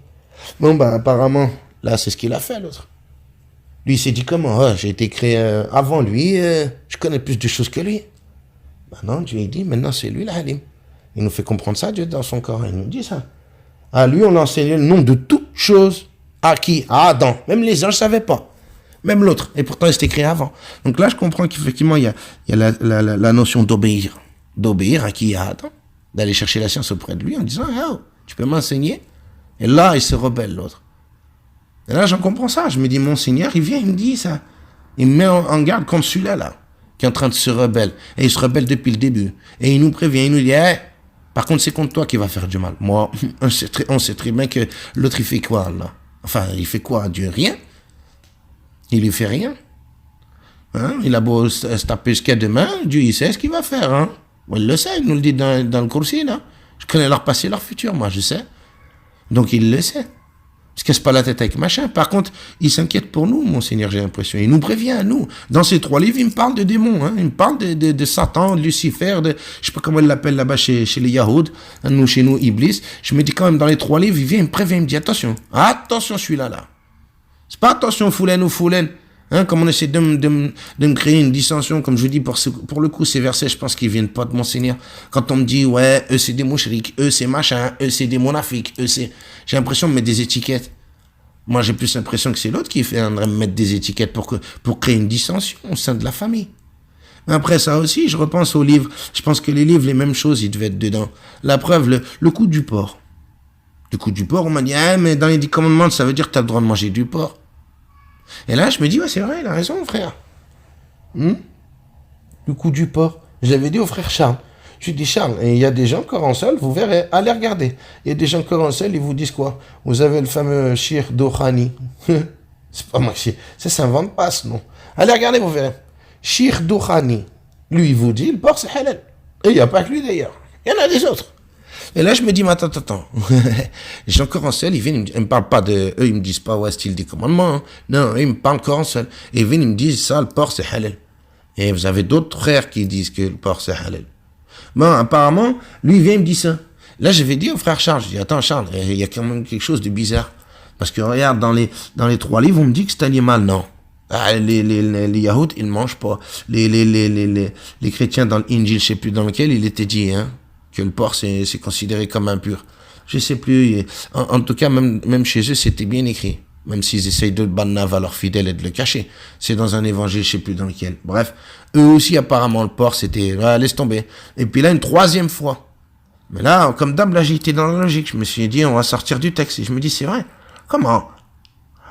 Bon, apparemment, là, c'est ce qu'il a fait, l'autre. Lui, il s'est dit, comment? J'ai été créé avant lui, je connais plus de choses que lui. Non, Dieu, il dit, maintenant, c'est lui, l'Alim. Il nous fait comprendre ça, Dieu, dans son corps. Il nous dit ça. À lui, on a enseigné le nom de toutes choses. À qui? À Adam. Même les anges ne savaient pas. Même l'autre. Et pourtant, il s'était créé avant. Donc là, je comprends qu'effectivement, il y a la notion d'obéir. D'obéir à qui? À Adam. D'aller chercher la science auprès de lui en disant, oh, tu peux m'enseigner? Et là, il se rebelle, l'autre. Et là, j'en comprends ça. Je me dis, mon Seigneur, il vient, il me dit ça. Il me met en garde contre celui-là, là, qui est en train de se rebelle. Et il se rebelle depuis le début. Et il nous prévient, il nous dit, par contre, c'est contre toi qui va faire du mal. Moi, on sait très bien que l'autre, il fait quoi, là? Enfin, il fait quoi? Dieu, rien. Il lui fait rien. Il a beau se taper jusqu'à demain, Dieu, il sait ce qu'il va faire, Il le sait, il nous le dit dans le coursier, là. Je connais leur passé, leur futur, moi, je sais. Donc, il le sait. Il se casse pas la tête avec machin. Par contre, il s'inquiète pour nous, mon Seigneur, j'ai l'impression. Il nous prévient à nous. Dans ces 3 livres, il me parle de démons, Il me parle de Satan, de Lucifer, je sais pas comment il l'appelle là-bas chez les Yahoud, chez nous, Iblis. Je me dis quand même, dans les 3 livres, il vient, il me prévient, il me dit, attention, celui-là, là. C'est pas attention, foulaine ou foulaine. Comme on essaie de me créer une dissension, comme je vous dis, pour le coup, ces versets, je pense qu'ils viennent pas de mon Seigneur. Quand on me dit, ouais, eux c'est des mouchriques, eux c'est machin, eux c'est des monafiques, j'ai l'impression de mettre des étiquettes. Moi, j'ai plus l'impression que c'est l'autre qui fait me mettre des étiquettes pour créer une dissension au sein de la famille. Mais après ça aussi, je repense aux livres. Je pense que les livres, les mêmes choses, ils devaient être dedans. La preuve, le coup du porc. Le coup du porc, on m'a dit, mais dans les 10 commandements, ça veut dire que tu as le droit de manger du porc. Et là, je me dis, ouais, c'est vrai, il a raison, frère. Le coup du porc. Je l'avais dit au frère Charles. Je lui dis, Charles, et il y a des gens Coransel, vous verrez, allez regarder. Il y a des gens Coransel, ils vous disent quoi? Vous avez le fameux Shir Dohani. C'est pas moi qui ça s'invente pas ce nom. Allez regarder, vous verrez. Shir Dohani. Lui, il vous dit, le porc, c'est halal. Et il n'y a pas que lui d'ailleurs. Il y en a des autres. Et là, je me dis, mais attends. Les gens Coransel, ils viennent, ils me parlent pas de, eux, ils me disent pas, ouais, style des commandements. Non, eux, ils me parlent Coransel. Et ils viennent, ils me disent, ça, le porc, c'est halal. Et vous avez d'autres frères qui disent que le porc, c'est halal. Bon, apparemment, lui, il vient, il me dit ça. Là, je vais dire au frère Charles, je dis, attends, Charles, il y a quand même quelque chose de bizarre. Parce que, regarde, dans les 3 livres, on me dit que c'est animal. Non. Les Yahoud, ils ne mangent pas. Les chrétiens dans l'Injil, je sais plus dans lequel, il était dit, que le porc, c'est considéré comme impur. Je sais plus. En tout cas, même chez eux, c'était bien écrit. Même s'ils essayent de bannav à leurs fidèles et de le cacher. C'est dans un évangile, je sais plus dans lequel. Bref. Eux aussi, apparemment, le porc, c'était, laisse tomber. Et puis là, une 3e fois. Mais là, comme d'hab, là, j'ai été dans la logique. Je me suis dit, on va sortir du texte. Et je me dis, c'est vrai. Comment?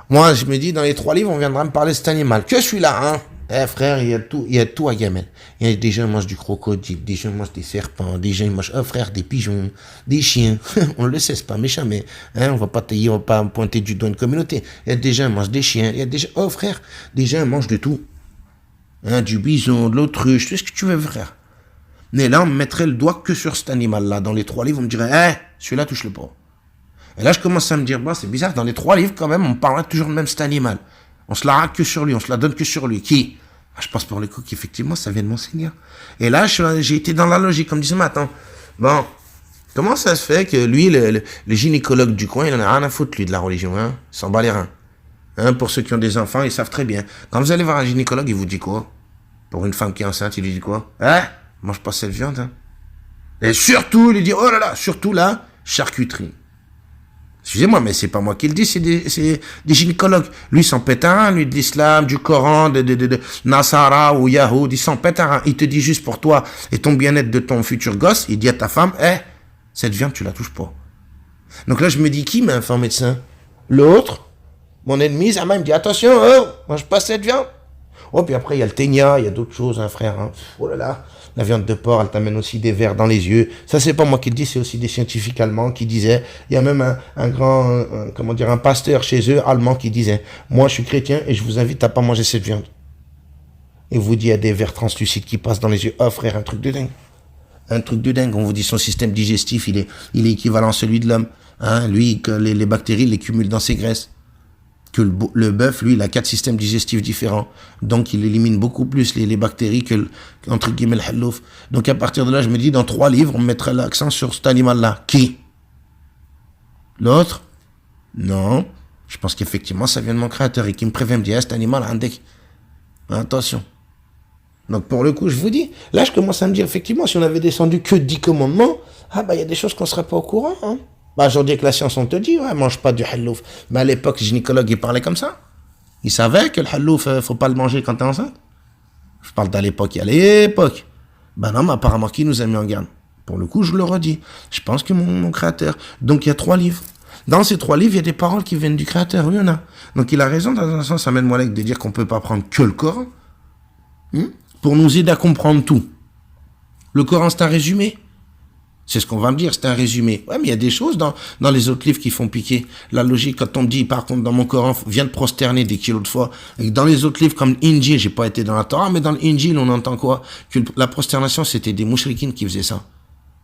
Moi, je me dis, dans les 3 livres, on viendra me parler de cet animal. Que celui-là, frère, il y a tout à Gamel. Il y a des gens qui mangent du crocodile, des gens qui mangent des serpents, des gens qui mangent, frère, des pigeons, des chiens. On le sait, c'est pas méchant, mais, on va pas pointer du doigt une communauté. Il y a des gens qui mangent des chiens, il y a des gens, frère, des gens qui mangent de tout. Du bison, de l'autruche, tout ce que tu veux, frère. Mais là, on me mettrait le doigt que sur cet animal-là. Dans les 3 livres, on me dirait, celui-là, touche-le pas. Et là, je commence à me dire, bon, c'est bizarre, dans les 3 livres, quand même, on parlera toujours de même cet animal. On se la raque que sur lui, on se la donne que sur lui. Qui? Je pense pour le coup qu'effectivement, ça vient de mon Seigneur. Et là, j'ai été dans la logique, comme disant, mais attends, bon, comment ça se fait que lui, le gynécologue du coin, il en a rien à foutre, lui, de la religion, hein? Il s'en bat les reins. Hein, pour ceux qui ont des enfants, ils savent très bien. Quand vous allez voir un gynécologue, il vous dit quoi? Pour une femme qui est enceinte, il lui dit quoi? Hein? Mange pas cette viande, hein? Et surtout, il lui dit, oh là là, surtout là, charcuterie. Excusez-moi, mais c'est pas moi qui le dis, c'est des gynécologues. Lui, il s'en pète un, lui, de l'islam, du Coran, de Nasara ou Yahoud, il s'en pète un. Il te dit juste pour toi et ton bien-être de ton futur gosse, il dit à ta femme, cette viande, tu la touches pas. Donc là, je me dis, qui m'a informé de ça? L'autre, mon ennemi, ça m'a dit, attention, oh, mange pas cette viande. Oh, puis après, il y a le ténia, il y a d'autres choses, hein, frère. Hein. Oh là là, la viande de porc, elle t'amène aussi des vers dans les yeux. Ça, c'est pas moi qui le dis, c'est aussi des scientifiques allemands qui disaient. Il y a même un pasteur chez eux, allemand, qui disait, moi, je suis chrétien et je vous invite à pas manger cette viande. Et vous dit, il y a des vers translucides qui passent dans les yeux. Oh, frère, un truc de dingue. Un truc de dingue. On vous dit, son système digestif, il est équivalent à celui de l'homme. Hein, lui, que les bactéries les cumulent dans ses graisses. Que le bœuf, lui, il a 4 systèmes digestifs différents. Donc, il élimine beaucoup plus les bactéries que, entre guillemets, le hallouf. Donc, à partir de là, je me dis, dans 3 livres, on mettrait l'accent sur cet animal-là. Qui? L'autre? Non. Je pense qu'effectivement, ça vient de mon créateur et qui me prévient, me dit, cet animal, attention. Donc, pour le coup, je vous dis, là, je commence à me dire, effectivement, si on avait descendu que 10 commandements, il y a des choses qu'on ne serait pas au courant, hein. Aujourd'hui, avec la science, on te dit, mange pas du hallouf. Mais à l'époque, le gynécologue, il parlait comme ça. Il savait que le hallouf, faut pas le manger quand t'es enceinte. Je parle d'à l'époque, il y a l'époque. Non, mais apparemment, qui nous a mis en garde? Pour le coup, je le redis. Je pense que mon créateur. Donc, il y a 3 livres. Dans ces 3 livres, il y a des paroles qui viennent du créateur. Oui, il y en a. Donc, il a raison, dans un sens, Ahmed Moualek, de dire qu'on peut pas prendre que le Coran. Pour nous aider à comprendre tout. Le Coran, c'est un résumé. C'est ce qu'on va me dire, c'est un résumé. Ouais, mais il y a des choses dans les autres livres qui font piquer. La logique, quand on me dit, par contre, dans mon Coran, viens de prosterner des kilos de fois. Et dans les autres livres, comme l'Injil, j'ai pas été dans la Torah, mais dans l'Injil, on entend quoi? Que la prosternation, c'était des mouchrikines qui faisaient ça.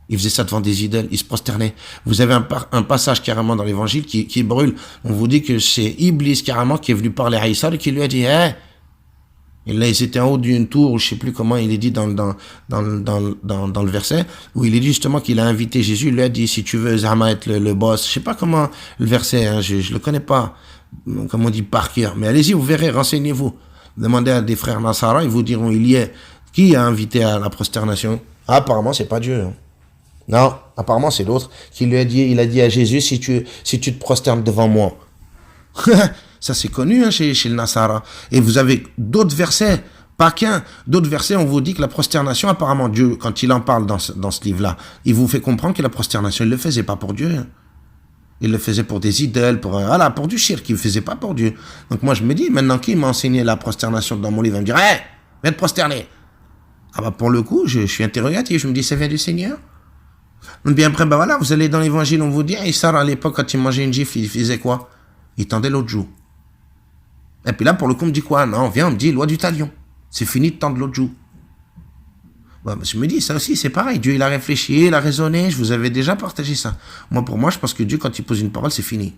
Ils faisaient ça devant des idoles, ils se prosternaient. Vous avez un passage carrément dans l'évangile qui brûle. On vous dit que c'est Iblis carrément qui est venu parler à Issa et qui lui a dit, et là, ils étaient en haut d'une tour, je sais plus comment il est dit dans le verset, où il est dit justement qu'il a invité Jésus, il lui a dit, si tu veux, Zama, être le boss. Je sais pas comment le verset, hein, je le connais pas, comme on dit par cœur. Mais allez-y, vous verrez, renseignez-vous. Demandez à des frères Nasara, ils vous diront, il y est. Qui a invité à la prosternation? Apparemment, c'est pas Dieu. Hein. Non, apparemment, c'est l'autre qui lui a dit, il a dit à Jésus, si tu te prosternes devant moi. Ça, c'est connu hein, chez le Nasara. Et vous avez d'autres versets, pas qu'un. D'autres versets, on vous dit que la prosternation, apparemment, Dieu, quand il en parle dans ce livre-là, il vous fait comprendre que la prosternation, il ne le faisait pas pour Dieu. Hein. Il le faisait pour des idoles, pour du shirk, il ne le faisait pas pour Dieu. Donc moi, je me dis, maintenant, qui m'a enseigné la prosternation dans mon livre? Il va me dire, viens te prosterner. Pour le coup, je suis interrogatif. Je me dis, ça vient du Seigneur. Donc bien après, voilà, vous allez dans l'évangile, on vous dit, Issa, à l'époque, quand il mangeait une gifle, il faisait quoi? Il tendait l'autre joue. Et puis là, pour le coup, on me dit quoi? Non, viens, on me dit, loi du talion. C'est fini de tendre l'autre joue. Je me dis, ça aussi, c'est pareil. Dieu, il a réfléchi, il a raisonné. Je vous avais déjà partagé ça. Pour moi, je pense que Dieu, quand il pose une parole, c'est fini.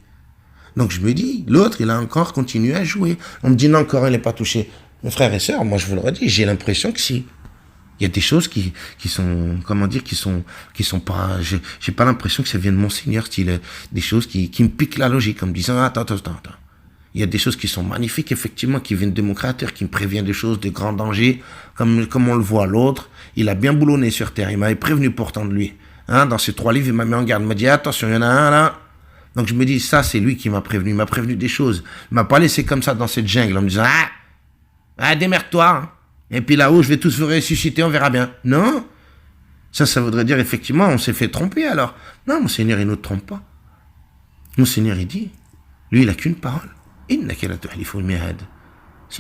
Donc, je me dis, l'autre, il a encore continué à jouer. On me dit, non, encore, il n'est pas touché. Mes frères et sœurs, moi, je vous le redis, j'ai l'impression que si. Il y a des choses qui sont, comment dire, qui sont pas, j'ai pas l'impression que ça vient de mon Seigneur, style, des choses qui me piquent la logique, en me disant, attends. Il y a des choses qui sont magnifiques, effectivement, qui viennent de mon créateur, qui me prévient des choses, de grands dangers, comme on le voit l'autre. Il a bien boulonné sur terre, il m'avait prévenu pourtant de lui. Hein, dans ces 3 livres, il m'a mis en garde, il m'a dit, attention, il y en a un là. Donc je me dis, ça, c'est lui qui m'a prévenu, il m'a prévenu des choses. Il m'a pas laissé comme ça dans cette jungle, en me disant, démerde-toi, hein. Et puis là-haut, je vais tous vous ressusciter, on verra bien. Non. Ça voudrait dire, effectivement, on s'est fait tromper alors. Non, mon Seigneur, il ne nous trompe pas. Mon Seigneur, il dit, lui, il n'a qu'une parole. C'est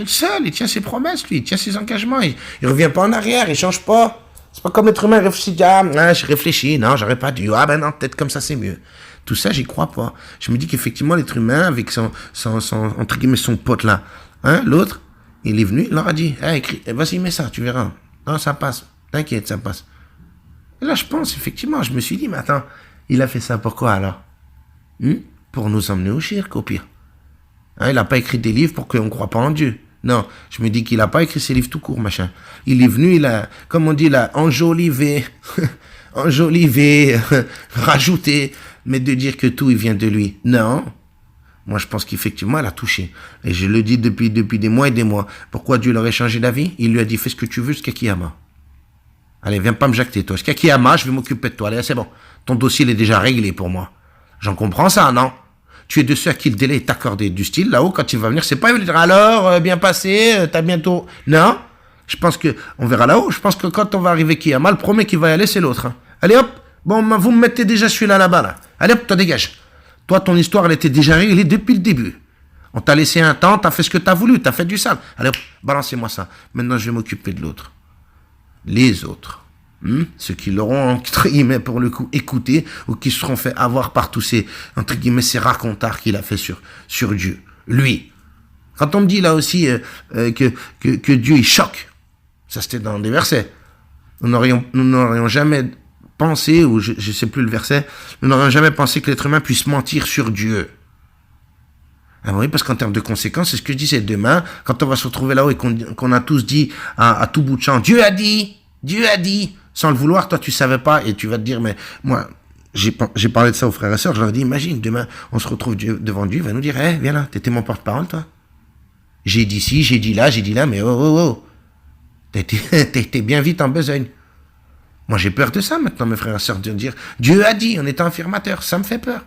le seul, il tient ses promesses, lui, il tient ses engagements, il revient pas en arrière, il change pas. C'est pas comme l'être humain réfléchit, j'ai réfléchi, non, j'aurais pas dû, non, peut-être comme ça c'est mieux. Tout ça, j'y crois pas. Je me dis qu'effectivement, l'être humain, avec son entre guillemets, son pote là, hein, l'autre, il est venu, il leur a dit, écris, vas-y, mets ça, tu verras. Non, ça passe, t'inquiète, ça passe. Et là, je pense, effectivement, je me suis dit, mais attends, il a fait ça pourquoi alors? Pour nous emmener au shirk, au pire. Hein, il n'a pas écrit des livres pour qu'on ne croit pas en Dieu. Non, je me dis qu'il n'a pas écrit ses livres tout court, machin. Il est venu, il a, comme on dit, il a enjolivé, rajouté, mais de dire que tout, il vient de lui. Non. Moi, je pense qu'effectivement, elle a touché. Et je le dis depuis des mois et des mois. Pourquoi Dieu leur a changé d'avis? Il lui a dit, fais ce que tu veux jusqu'à Kiyama. Allez, viens pas me jacter, toi. Jusqu'à Kiyama, je vais m'occuper de toi. Allez, c'est bon. Ton dossier, il est déjà réglé pour moi. J'en comprends ça, non? Tu es de ceux à qui le délai est accordé. Du style, là-haut, quand il va venir, c'est pas, il va dire, alors, bien passé, t'as bientôt... Non. Je pense que, on verra là-haut, je pense que quand on va arriver Kiyama, le premier qui va y aller, c'est l'autre. Hein. Allez, hop. Bon, vous me mettez déjà celui-là, là-bas, là. Allez, hop, toi, dégage. Toi, ton histoire, elle était déjà réglée depuis le début. On t'a laissé un temps, t'as fait ce que t'as voulu, t'as fait du sale. Allez, hop, balancez-moi ça. Maintenant, je vais m'occuper de l'autre. Les autres. Ceux qui l'auront, entre guillemets, pour le coup, écouté, ou qui seront fait avoir par tous ces, entre guillemets, ces racontards qu'il a fait sur Dieu. Lui. Quand on me dit là aussi que Dieu, il choque, ça c'était dans des versets. Nous n'aurions jamais pensé, ou je sais plus le verset, nous n'aurions jamais pensé que l'être humain puisse mentir sur Dieu. Ah oui, parce qu'en termes de conséquences, c'est ce que je dis, c'est demain, quand on va se retrouver là-haut et qu'on a tous dit à tout bout de champ, Dieu a dit, sans le vouloir, toi tu savais pas, et tu vas te dire, mais moi, j'ai parlé de ça aux frères et sœurs, je leur ai dit, imagine, demain, on se retrouve devant Dieu, il va nous dire, viens là, t'étais mon porte-parole, toi. J'ai dit ci, j'ai dit là, mais oh. T'étais bien vite en besogne. Moi, j'ai peur de ça maintenant, mes frères et sœurs, de dire, Dieu a dit, on est affirmateur, ça me fait peur.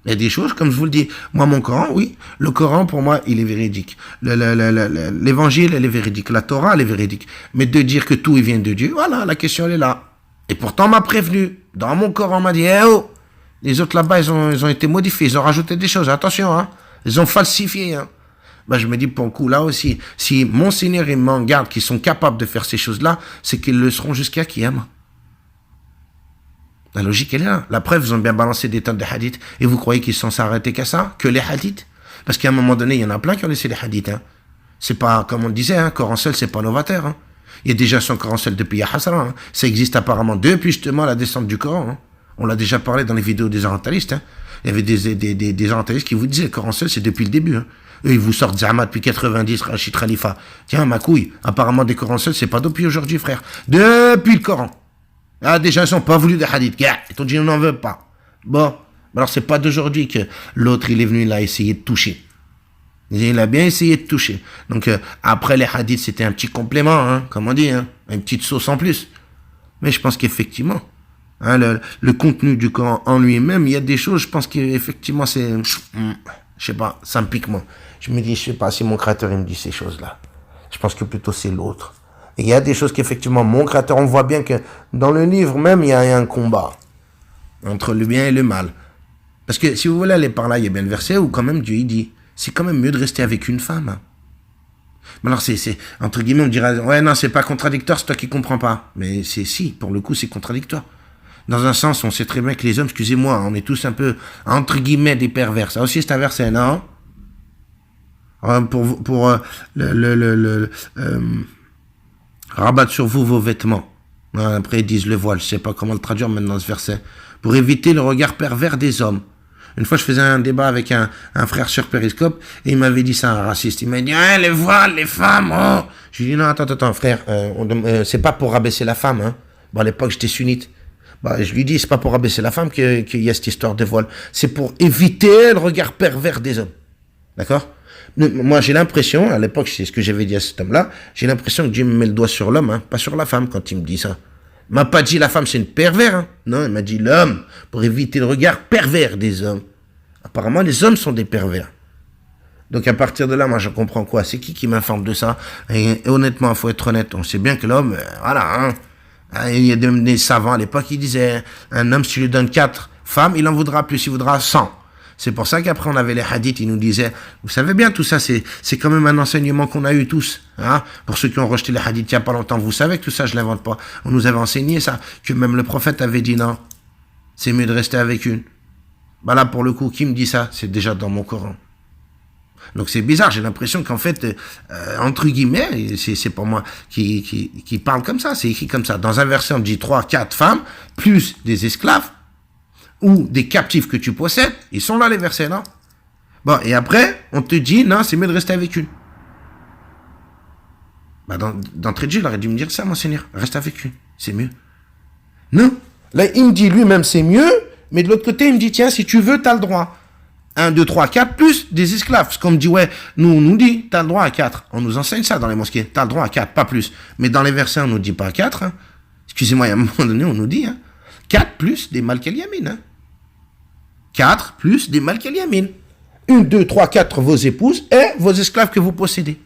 Il y a des choses, comme je vous le dis, moi, mon Coran, oui, le Coran, pour moi, il est véridique. L'évangile, elle est véridique. La Torah, elle est véridique. Mais de dire que tout, il vient de Dieu, voilà, la question, elle est là. Et pourtant, on m'a prévenu. Dans mon Coran, on m'a dit, les autres là-bas, ils ont été modifiés, ils ont rajouté des choses, attention, hein. Ils ont falsifié, hein. Je me dis, pour le coup, là aussi, si mon Seigneur, il m'en garde, qu'ils sont capables de faire ces choses-là, c'est qu'ils le seront jusqu'à Kiyama. La logique, elle est là. La preuve, ils ont bien balancé des tonnes de hadiths. Et vous croyez qu'ils sont s'arrêter qu'à ça? Que les hadiths? Parce qu'à un moment donné, il y en a plein qui ont laissé les hadiths. Hein. C'est pas, comme on le disait, hein, Coran seul, c'est pas novateur. Hein. Il y a déjà son Coran seul depuis Yahasra. Hein. Ça existe apparemment depuis justement la descente du Coran. Hein. On l'a déjà parlé dans les vidéos des orientalistes. Hein. Il y avait des orientalistes qui vous disaient, le Coran seul, c'est depuis le début. Hein. Eux, ils vous sortent Zama depuis 90, Rachid Khalifa. Tiens, ma couille, apparemment des Corans seuls, c'est pas depuis aujourd'hui, frère. Depuis le Coran. Ah, déjà, ils n'ont pas voulu des hadiths. Ils t'ont dit, on n'en veut pas. Bon, alors c'est pas d'aujourd'hui que l'autre, il est venu, il a essayé de toucher. Il a bien essayé de toucher. Donc, après les hadiths, c'était un petit complément, hein, comme on dit, hein, une petite sauce en plus. Mais je pense qu'effectivement, hein, le contenu du Coran en lui-même, il y a des choses, je pense qu'effectivement, c'est... Je sais pas, ça me pique, moi. Je me dis, je sais pas si mon créateur, il me dit ces choses-là. Je pense que plutôt c'est l'autre. Et il y a des choses qu'effectivement, mon créateur, on voit bien que dans le livre même, il y a un combat entre le bien et le mal. Parce que si vous voulez aller par là, il y a bien le verset où quand même Dieu, il dit, c'est quand même mieux de rester avec une femme. Hein. Mais alors, c'est, entre guillemets, on dirait, ouais, non, c'est pas contradictoire, c'est toi qui comprends pas. Mais si, pour le coup, c'est contradictoire. Dans un sens, on sait très bien que les hommes, excusez-moi, on est tous un peu, entre guillemets, des pervers. Ça aussi, c'est un verset, non? Rabattre sur vous vos vêtements. Après, ils disent le voile. Je sais pas comment le traduire maintenant, ce verset. Pour éviter le regard pervers des hommes. Une fois, je faisais un débat avec un frère sur Périscope, et il m'avait dit ça, un raciste. Il m'a dit, les voiles, les femmes, oh. Je lui ai dit, non, attends, frère, c'est pas pour rabaisser la femme, hein. Bon, à l'époque, j'étais sunnite. Je lui dis, c'est pas pour rabaisser la femme qu'il y a cette histoire de voile. C'est pour éviter le regard pervers des hommes. D'accord? Moi, j'ai l'impression, à l'époque, c'est ce que j'avais dit à cet homme-là, j'ai l'impression que Dieu me met le doigt sur l'homme, hein, pas sur la femme quand il me dit ça. Il m'a pas dit la femme, c'est une pervers, hein. Non, il m'a dit l'homme, pour éviter le regard pervers des hommes. Apparemment, les hommes sont des pervers. Donc, à partir de là, moi, je comprends quoi? C'est qui m'informe de ça? Et honnêtement, il faut être honnête, on sait bien que l'homme, voilà, hein. Il y a des savants à l'époque qui disaient, un homme, si tu lui donnes 4 femmes, il en voudra plus, il voudra 100. C'est pour ça qu'après on avait les hadiths, ils nous disaient, vous savez bien tout ça, c'est quand même un enseignement qu'on a eu tous, hein. Pour ceux qui ont rejeté les hadiths il y a pas longtemps, vous savez que tout ça, je l'invente pas. On nous avait enseigné ça, que même le prophète avait dit non, c'est mieux de rester avec une. Là, pour le coup, qui me dit ça? C'est déjà dans mon Coran. Donc c'est bizarre, j'ai l'impression qu'en fait, entre guillemets, c'est pas moi qui parle comme ça, c'est écrit comme ça. Dans un verset, on dit 3, 4 femmes, plus des esclaves. ou des captifs que tu possèdes, ils sont là les versets, non? Bon, et après, on te dit, non, c'est mieux de rester avec une. Bah, d'entrée de jeu, il aurait dû me dire ça, mon Seigneur, reste avec une, c'est mieux. Non, là, il me dit lui-même, c'est mieux, mais de l'autre côté, il me dit, tiens, si tu veux, t'as le droit. 1, 2, 3, 4, plus des esclaves. Parce qu'on me dit, ouais, nous, on nous dit, t'as le droit à 4. On nous enseigne ça dans les mosquées. T'as le droit à 4, pas plus. Mais dans les versets, on nous dit pas 4. Hein. Excusez-moi, à un moment donné, on nous dit, hein, 4 plus des malkaliamines. Hein. 4 plus des malkaliamines. 1, 2, 3, 4, vos épouses et vos esclaves que vous possédez.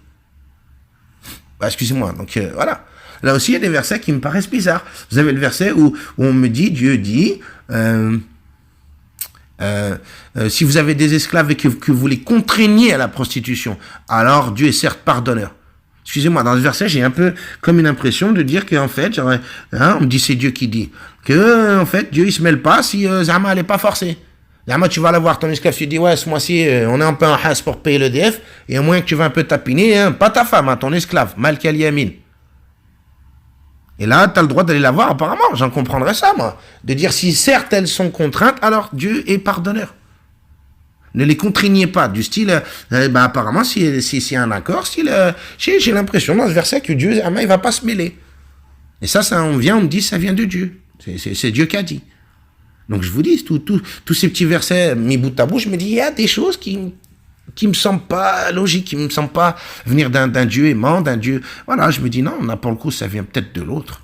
Bah, excusez-moi, donc voilà. Là aussi, il y a des versets qui me paraissent bizarres. Vous avez le verset où on me dit, Dieu dit... si vous avez des esclaves et que vous les contraignez à la prostitution, alors Dieu est certes pardonneur. Excusez-moi, dans ce verset, j'ai un peu comme une impression de dire qu'en fait, on me dit c'est Dieu qui dit, que en fait, Dieu il se mêle pas si Zama elle est pas forcée. Zama, tu vas la voir, ton esclave, tu dis, ouais, ce mois-ci, on est un peu en has pour payer l'EDF, et au moins que tu vas un peu tapiner, hein, pas ta femme, hein, ton esclave, Malkal Yamin. Et là, tu as le droit d'aller la voir, apparemment, j'en comprendrais ça, moi. De dire, si certes elles sont contraintes, alors Dieu est pardonneur. Ne les contraignez pas, du style, apparemment, s'il y a un accord, j'ai l'impression dans ce verset que Dieu, il va pas se mêler. Et ça, on me dit, ça vient de Dieu. C'est Dieu qui a dit. Donc je vous dis, tous ces petits versets mis bout à bout, je me dis, il y a des choses qui me semblent pas logiques, qui me semblent pas venir d'un Dieu aimant, d'un Dieu... Voilà, je me dis, non, pour le coup, ça vient peut-être de l'autre.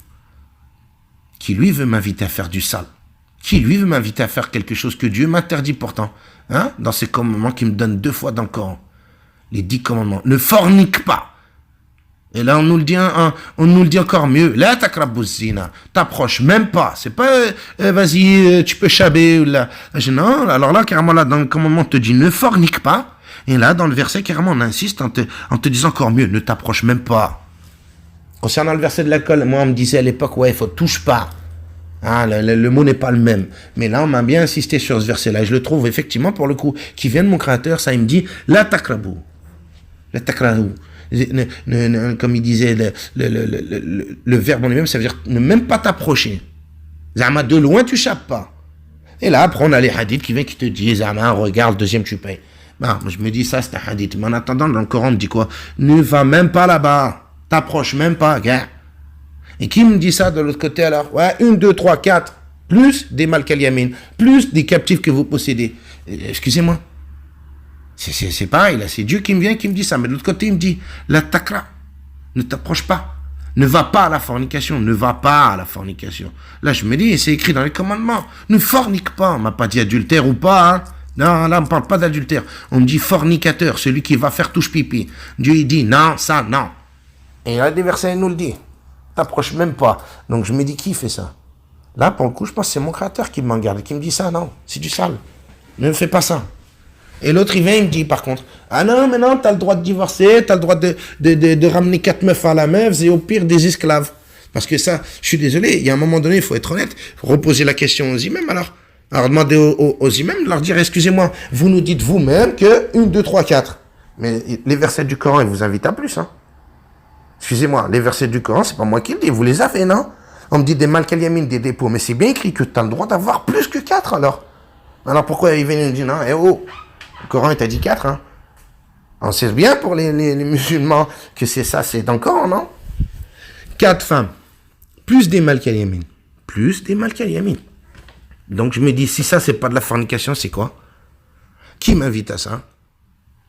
Qui, lui, veut m'inviter à faire du sale. Qui, lui, veut m'inviter à faire quelque chose que Dieu m'interdit pourtant. Hein, dans ces commandements qu'il me donne 2 fois dans le Coran. Les 10 commandements. Ne fornique pas. Et là, on nous le dit encore mieux. Là, takrabouzina. T'approches même pas. C'est pas, vas-y, tu peux chaber. Là. Non, alors là, carrément, là, dans le commandement, on te dit, ne fornique pas. Et là, dans le verset, carrément, on insiste en te disant encore mieux, ne t'approche même pas. Concernant le verset de l'école, moi, on me disait à l'époque, ouais, il faut touche pas. Ah, le mot n'est pas le même. Mais là, on m'a bien insisté sur ce verset-là. Et je le trouve, effectivement, pour le coup, qui vient de mon créateur, ça, il me dit, la takrabou. La takrabou. Comme il disait, le verbe en lui-même, ça veut dire ne même pas t'approcher. Zama, de loin, tu chapes pas. Et là, après, on a les hadiths qui viennent qui te disent, Zama, regarde, deuxième, tu payes. Bah, je me dis, ça, c'est un hadith. Mais en attendant, dans le Coran, on me dit quoi? Ne va même pas là-bas. T'approches même pas, gars. Et qui me dit ça de l'autre côté alors? Ouais, 1, 2, 3, 4, plus des Malkal Yamin, plus des captifs que vous possédez. Excusez-moi. C'est pareil, là, c'est Dieu qui me dit ça. Mais de l'autre côté, il me dit, la takra, ne t'approche pas. Ne va pas à la fornication, ne va pas à la fornication. Là, je me dis, c'est écrit dans les commandements, ne fornique pas. On m'a pas dit adultère ou pas, hein. Non, là, on ne parle pas d'adultère. On me dit fornicateur, celui qui va faire touche pipi. Dieu, il dit, non, ça, non. Et là, des versets, il nous le dit. T'approches même pas. Donc je me dis, qui fait ça? Là, pour le coup, je pense que c'est mon créateur qui m'en garde, qui me dit ça, non, c'est du sale. Ne fais pas ça. Et l'autre, il vient, il me dit, par contre, ah non, mais non, t'as le droit de divorcer, t'as le droit de ramener 4 meufs à la meuf, et au pire, des esclaves. Parce que ça, je suis désolé, il y a un moment donné, il faut être honnête, il faut reposer la question aux imams, alors demander aux imams, de leur dire, excusez-moi, vous nous dites vous-même que 1, 2, 3, 4. Mais les versets du Coran, ils vous invitent à plus, hein. Excusez-moi, les versets du Coran, c'est pas moi qui le dis, vous les avez, non? On me dit des Malkal Yamin, des dépôts, mais c'est bien écrit que tu as le droit d'avoir plus que 4, alors. Alors pourquoi il vient nous dire, non, eh oh, le Coran, il t'a dit 4, hein? On sait bien pour les musulmans que c'est ça, c'est dans le Coran, non? 4 femmes, plus des Malkal Yamin, plus des Malkal Yamin. Donc je me dis, si ça, c'est pas de la fornication, c'est quoi? Qui m'invite à ça?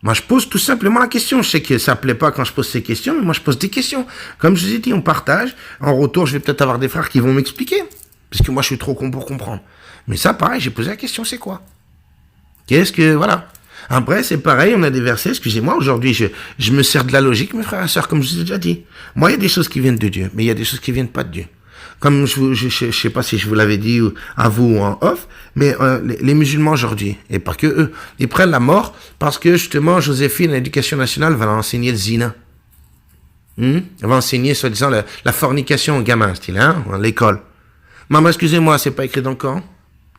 Moi, je pose tout simplement la question. Je sais que ça plaît pas quand je pose ces questions, mais moi, je pose des questions. Comme je vous ai dit, on partage. En retour, je vais peut-être avoir des frères qui vont m'expliquer. Parce que moi, je suis trop con pour comprendre. Mais ça, pareil, j'ai posé la question, c'est quoi? Qu'est-ce que... Voilà. Après, c'est pareil, on a des versets. Excusez-moi, aujourd'hui, je me sers de la logique, mes frères et sœurs, comme je vous ai déjà dit. Moi, il y a des choses qui viennent de Dieu, mais il y a des choses qui viennent pas de Dieu. Comme je sais pas si je vous l'avais dit à vous ou en off, mais les musulmans aujourd'hui, et pas que eux, ils prennent la mort parce que justement Joséphine, l'éducation nationale, va leur enseigner le zina. Elle va enseigner, soi-disant, la fornication aux gamins, style, hein, à l'école. Maman, excusez-moi, c'est pas écrit dans le Coran.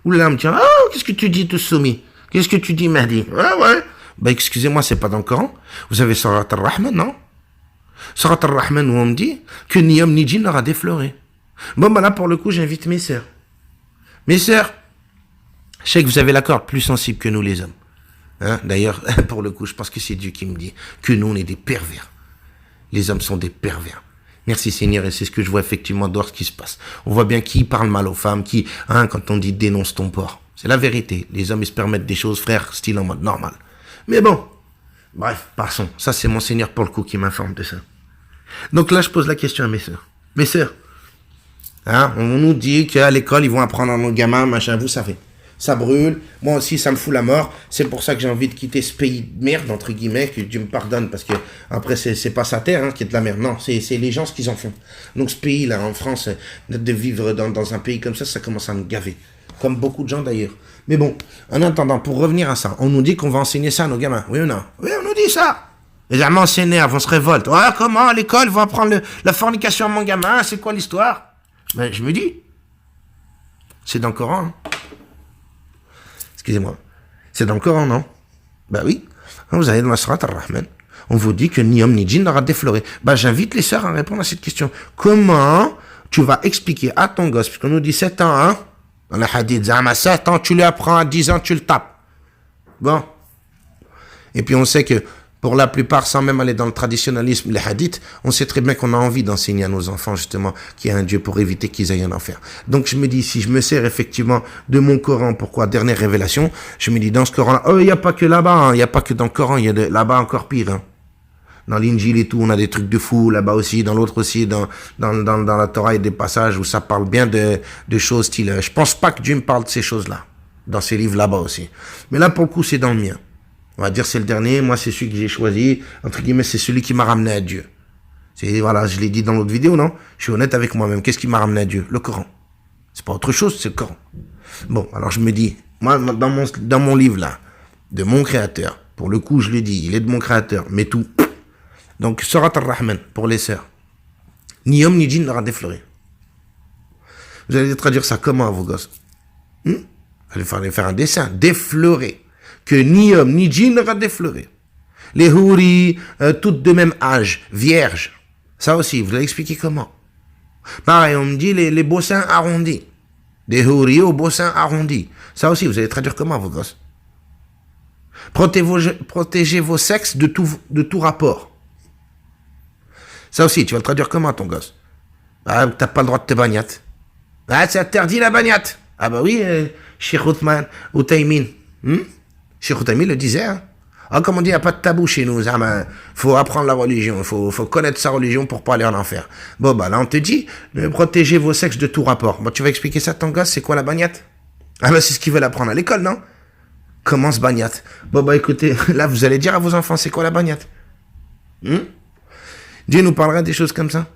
Ou là, on me dit, qu'est-ce que tu dis, tout soumis? Qu'est-ce que tu dis, Mahdi? Ouais. Bah, excusez-moi, c'est pas dans le Coran. Vous avez Surat Ar-Rahman, non? Surat Ar-Rahman, où on me dit que ni homme ni djinn n'aura défloré. Bon, bah là, pour le coup, j'invite mes sœurs. Mes sœurs, Je sais que vous avez la corde plus sensible que nous les hommes. Hein? D'ailleurs, pour le coup, je pense que c'est Dieu qui me dit que nous, on est des pervers. Les hommes sont des pervers. Merci Seigneur, et c'est ce que je vois effectivement dehors ce qui se passe. On voit bien qui parle mal aux femmes, quand on dit dénonce ton porc. C'est la vérité. Les hommes, ils se permettent des choses, frère, style en mode normal. Mais bon, bref, passons. Ça, c'est mon Seigneur pour le coup qui m'informe de ça. Donc là, je pose la question à mes sœurs. Mes sœurs, hein, on nous dit qu'à l'école, ils vont apprendre à nos gamins, machin, vous savez. Ça brûle, moi aussi ça me fout la mort, c'est pour ça que j'ai envie de quitter ce pays de merde, entre guillemets, que Dieu me pardonne, parce que après c'est pas sa terre qui est de la merde, non, c'est les gens ce qu'ils en font. Donc ce pays-là, en France, de vivre dans un pays comme ça commence à me gaver, comme beaucoup de gens d'ailleurs. Mais bon, en attendant, pour revenir à ça, on nous dit qu'on va enseigner ça à nos gamins, oui ou non? Oui, on nous dit ça. Les gamins s'énervent, on se révolte, ouais, comment, à l'école, ils vont apprendre la fornication à mon gamin, c'est quoi l'histoire? Ben, je me dis, c'est dans le Coran, hein. Excusez-moi. C'est dans le Coran, non? Bah oui. Vous allez dans la Surat Ar-Rahman. On vous dit que ni homme ni djinn n'aura défloré. Bah j'invite les sœurs à répondre à cette question. Comment tu vas expliquer à ton gosse, puisqu'on nous dit 7 ans, hein? Dans le hadith, à 7 ans, tu lui apprends, à 10 ans, tu le tapes. Bon. Et puis on sait que, pour la plupart, sans même aller dans le traditionnalisme, les hadiths, on sait très bien qu'on a envie d'enseigner à nos enfants, justement, qu'il y a un Dieu pour éviter qu'ils aillent en enfer. Donc je me dis, si je me sers effectivement de mon Coran, pourquoi dernière révélation, je me dis, dans ce Coran-là, il n'y a pas que là-bas, il n'y a pas que dans le Coran, il y a là-bas encore pire. Hein. Dans l'Injil et tout, on a des trucs de fou, là-bas aussi, dans l'autre aussi, dans la Torah, il y a des passages où ça parle bien de choses style. Je pense pas que Dieu me parle de ces choses-là, dans ces livres là-bas aussi. Mais là, pour le coup, c'est dans le mien. On va dire c'est le dernier, moi c'est celui que j'ai choisi, entre guillemets c'est celui qui m'a ramené à Dieu. Voilà, je l'ai dit dans l'autre vidéo, non? Je suis honnête avec moi-même, qu'est-ce qui m'a ramené à Dieu? Le Coran. C'est pas autre chose, c'est le Coran. Bon, alors je me dis, moi dans mon livre là, de mon créateur, pour le coup je l'ai dit, il est de mon créateur, mais tout. Donc Surat Ar-Rahman, pour les sœurs. Ni homme ni djinn n'aura défloré. Vous allez traduire ça comment à vos gosses? Vous allez faire un dessin, déflorer. Que ni homme ni djinn n'aura défloré. Les houris, toutes de même âge, vierges. Ça aussi, vous allez expliquer comment. Pareil, on me dit les beaux seins arrondis. Des houris aux beaux seins arrondis. Ça aussi, vous allez traduire comment, vos gosses? Protégez vos sexes de tout rapport. Ça aussi, tu vas le traduire comment, ton gosse? Ah, t'as pas le droit de te bagnater. Ah, c'est interdit la bagnate. Ah bah oui, Cheikh Othman, Outaïmin. Cheikh Outaïmin le disait, hein. Ah, comme on dit, il n'y a pas de tabou chez nous. Il faut apprendre la religion. Il faut connaître sa religion pour pas aller en enfer. Bon, bah là, on te dit, protégez vos sexes de tout rapport. Bon, tu vas expliquer ça à ton gosse, c'est quoi la bagnate? Ah, bah c'est ce qu'ils veulent apprendre à l'école, non? Comment se bagnate? Bon, bah écoutez, là, vous allez dire à vos enfants, c'est quoi la bagnate? Dieu nous parlera des choses comme ça?